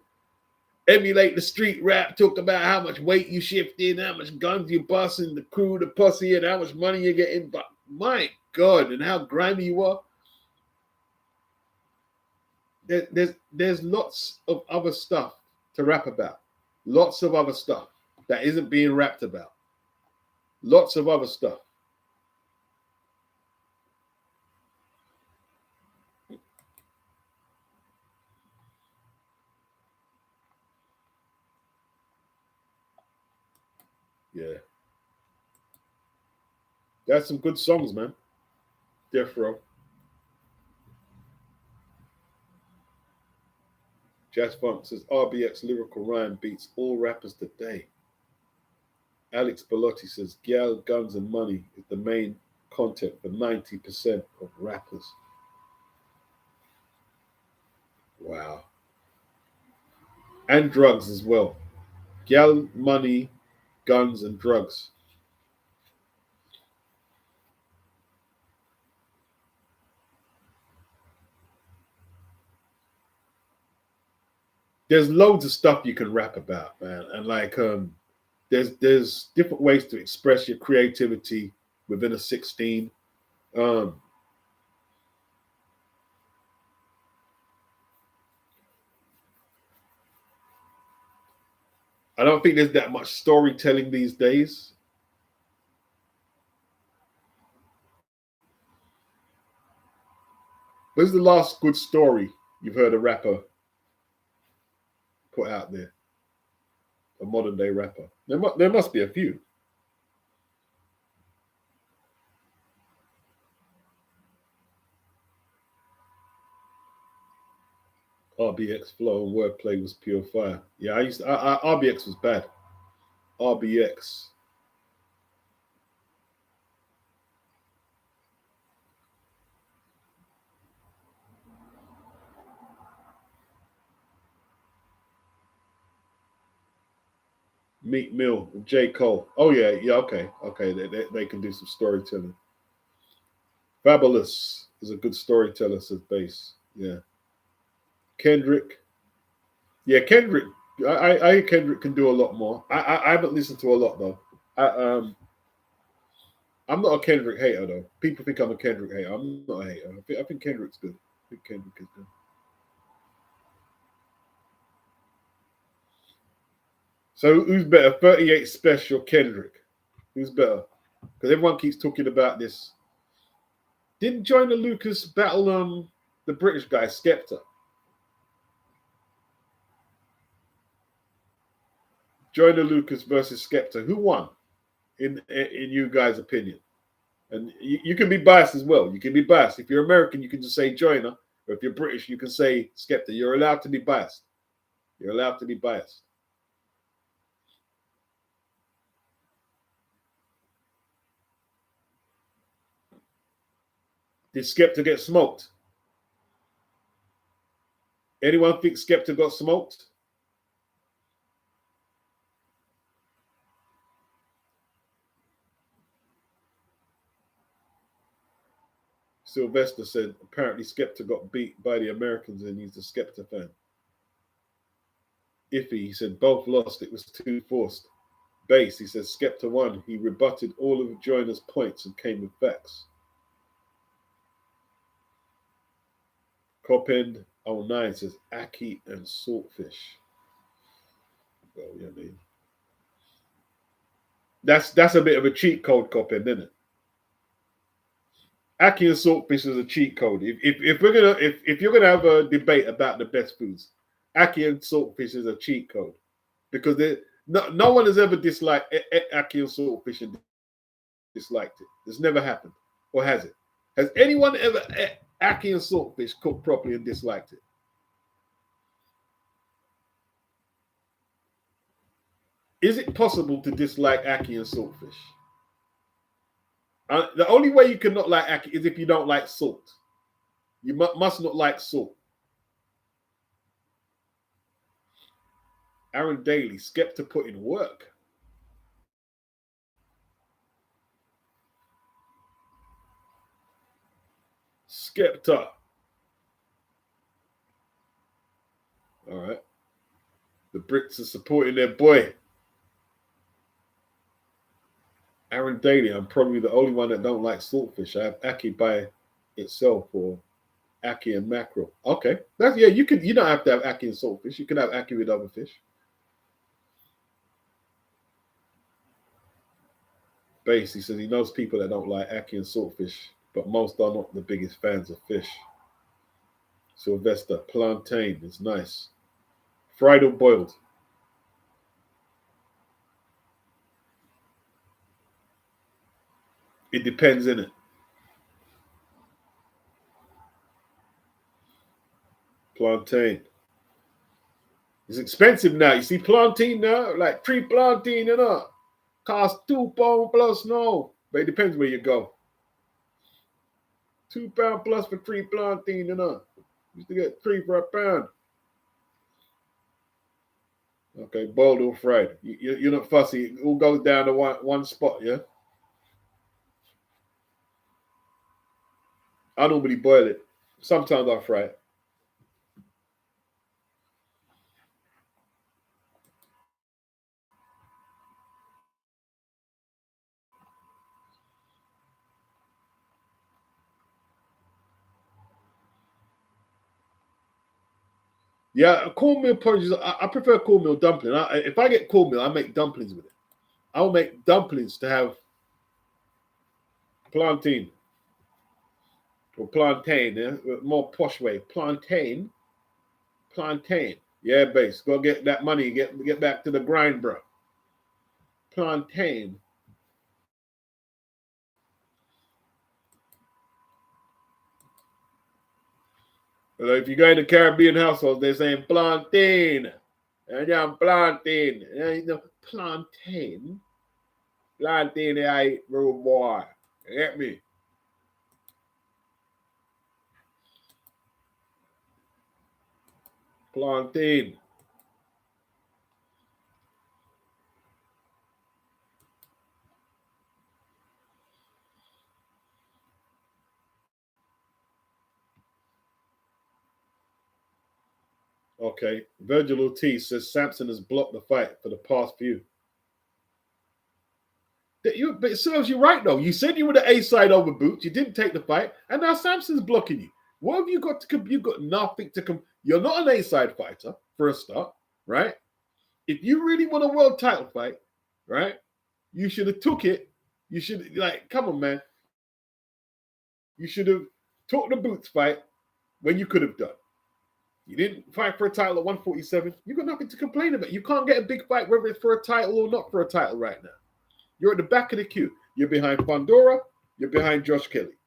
emulate the street rap, talk about how much weight you shifting, how much guns you busting, the crew, the pussy, and how much money you're getting. But my God, and how grimy you are. There's lots of other stuff to rap about. Lots of other stuff that isn't being rapped about. Lots of other stuff. Yeah. That's some good songs, man. Death Row. Jazz Funk says RBX lyrical rhyme beats all rappers today. Alex Bellotti says Gal, Guns, and Money is the main content for 90% of rappers. Wow. And drugs as well. Gal, money, guns, and drugs. There's loads of stuff you can rap about, man. And like there's different ways to express your creativity within a 16. Um I don't think there's that much storytelling these days. Where's the last good story you've heard a rapper put out there? A modern day rapper. There must be a few. RBX flow and wordplay was pure fire. Yeah, RBX was bad. RBX. Meek Mill, J. Cole. Oh yeah, yeah, okay. They can do some storytelling. Fabulous is a good storyteller, says Bass. Yeah. Kendrick. Yeah, Kendrick. I Kendrick can do a lot more. I haven't listened to a lot though. I'm not a Kendrick hater though. People think I'm a Kendrick hater. I'm not a hater. I think Kendrick's good. I think Kendrick is good. So who's better, 38 Special, Kendrick? Who's better? Because everyone keeps talking about this. Didn't Joyner Lucas battle the British guy Skepta? Joyner Lucas versus Skepta. Who won? In you guys' opinion? And you can be biased as well. You can be biased. If you're American, you can just say Joyner. Or if you're British, you can say Skepta. You're allowed to be biased. You're allowed to be biased. Did Skepta get smoked? Anyone think Skepta got smoked? Sylvester said apparently Skepta got beat by the Americans and he's a Skepta fan. Iffy, he said both lost. It was too forced. Bass, he says Skepta won. He rebutted all of Joyner's points and came with facts. Copend 09 says Aki and Saltfish. Well, yeah, I mean, that's a bit of a cheat code, Copend, isn't it? Aki and Saltfish is a cheat code. If we're gonna if you're gonna have a debate about the best foods, Aki and Saltfish is a cheat code because no one has ever disliked Aki and Saltfish and disliked it. It's never happened, or has it? Has anyone ever Aki and Saltfish cooked properly and disliked it? Is it possible to dislike Aki and Saltfish? The only way you can not like Aki is if you don't like salt. You must not like salt. Aaron Daly, Skepta put in work. Skepta. All right. The Brits are supporting their boy. Aaron Daly, I'm probably the only one that don't like saltfish. I have Aki by itself or Aki and mackerel. Okay. That's yeah, you don't have to have Aki and saltfish. You can have Aki with other fish. Bass, he says he knows people that don't like Aki and saltfish, but most are not the biggest fans of fish. Sylvester, plantain is nice. Fried or boiled? It depends, innit? Plantain. It's expensive now. You see plantain now? Like 3 plantain, you know? Cost £2 plus no. But it depends where you go. £2 plus for 3 plantain, you know? Used to get 3 for a pound. Okay, boiled or fried. You're not fussy. It all goes down to one spot, yeah? I normally boil it. Sometimes I fry it. Yeah, cornmeal porridge. I prefer cornmeal dumpling. If I get cornmeal, I make dumplings with it. I'll make dumplings to have plantain or plantain. Yeah, more posh way. Plantain. Yeah, base. Go get that money. Get back to the grind, bro. Plantain. If you go into Caribbean households, they're saying plantain. And I'm plantain. You know, plantain. Plantain, I rude boy. You get me? Plantain. Okay. Virgil Ortiz says Samson has blocked the fight for the past few. But it serves you right, though. You said you were the A side over Boots. You didn't take the fight, and now Samson's blocking you. What have you got to come? You've got nothing to come. You're not an A side fighter, for a start, right? If you really want a world title fight, right, you should have took it. You should, like, come on, man. You should have took the Boots fight when you could have done. You didn't fight for a title at 147. You got nothing to complain about. You can't get a big fight, whether it's for a title or not for a title right now. You're at the back of the queue. You're behind Fundora. You're behind Josh Kelly.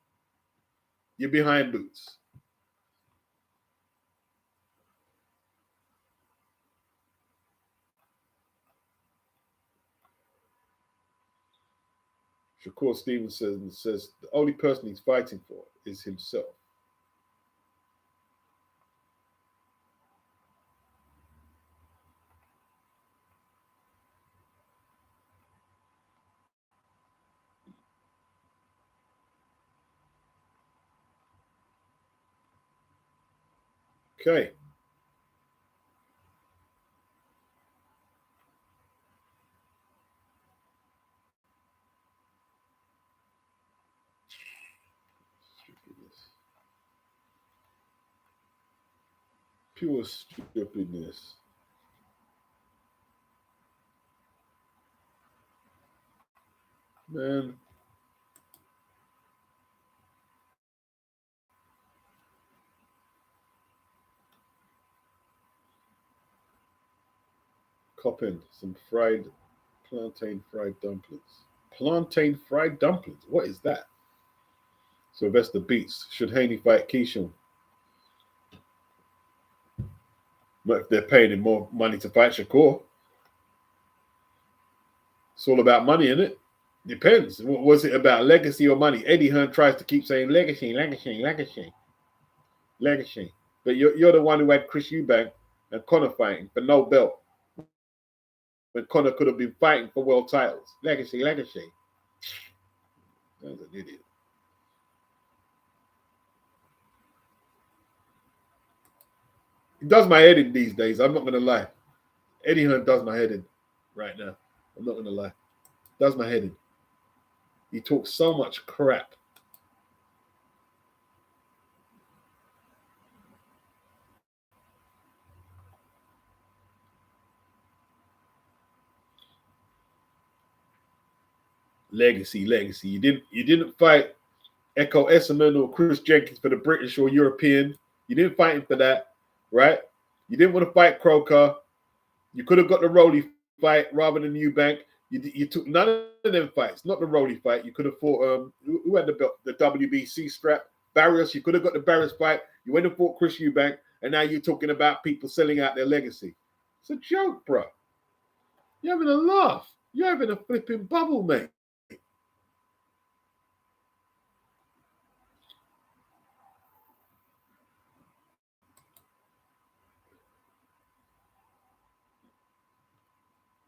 You're behind Boots. Shakur Stevenson says the only person he's fighting for is himself. Okay. Pure stupidness. Man. Coppin, some plantain fried dumplings. Plantain fried dumplings. What is that? Sylvester Beats. Should Haney fight Keyshawn? But if they're paying him more money to fight Shakur, it's all about money, isn't it? Depends. Was it about legacy or money? Eddie Hearn tries to keep saying legacy. But you're the one who had Chris Eubank and Conor fighting for no belt, when Conor could have been fighting for world titles. Legacy. That was an idiot. It does my head in these days. I'm not going to lie. Eddie Hearn does my head in right now. I'm not going to lie. Does my head in. He talks so much crap. Legacy. You didn't fight Echo Esserman or Chris Jenkins for the British or European. You didn't fight him for that, right? You didn't want to fight Croker. You could have got the Rolly fight rather than Eubank. You took none of them fights, not the Rolly fight. You could have fought who had the belt, the WBC strap, Barrios. You could have got the Barrios fight. You went and fought Chris Eubank, and now you're talking about people selling out their legacy. It's a joke, bro. You're having a laugh. You're having a flipping bubble, mate.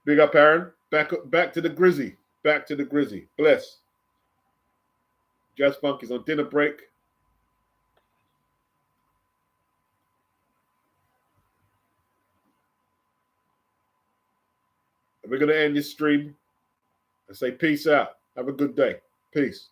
Big up, Aaron. Back to the Grizzy. Back to the Grizzy. Bless. Jazz Funk is on dinner break. And we're going to end this stream and say peace out. Have a good day. Peace.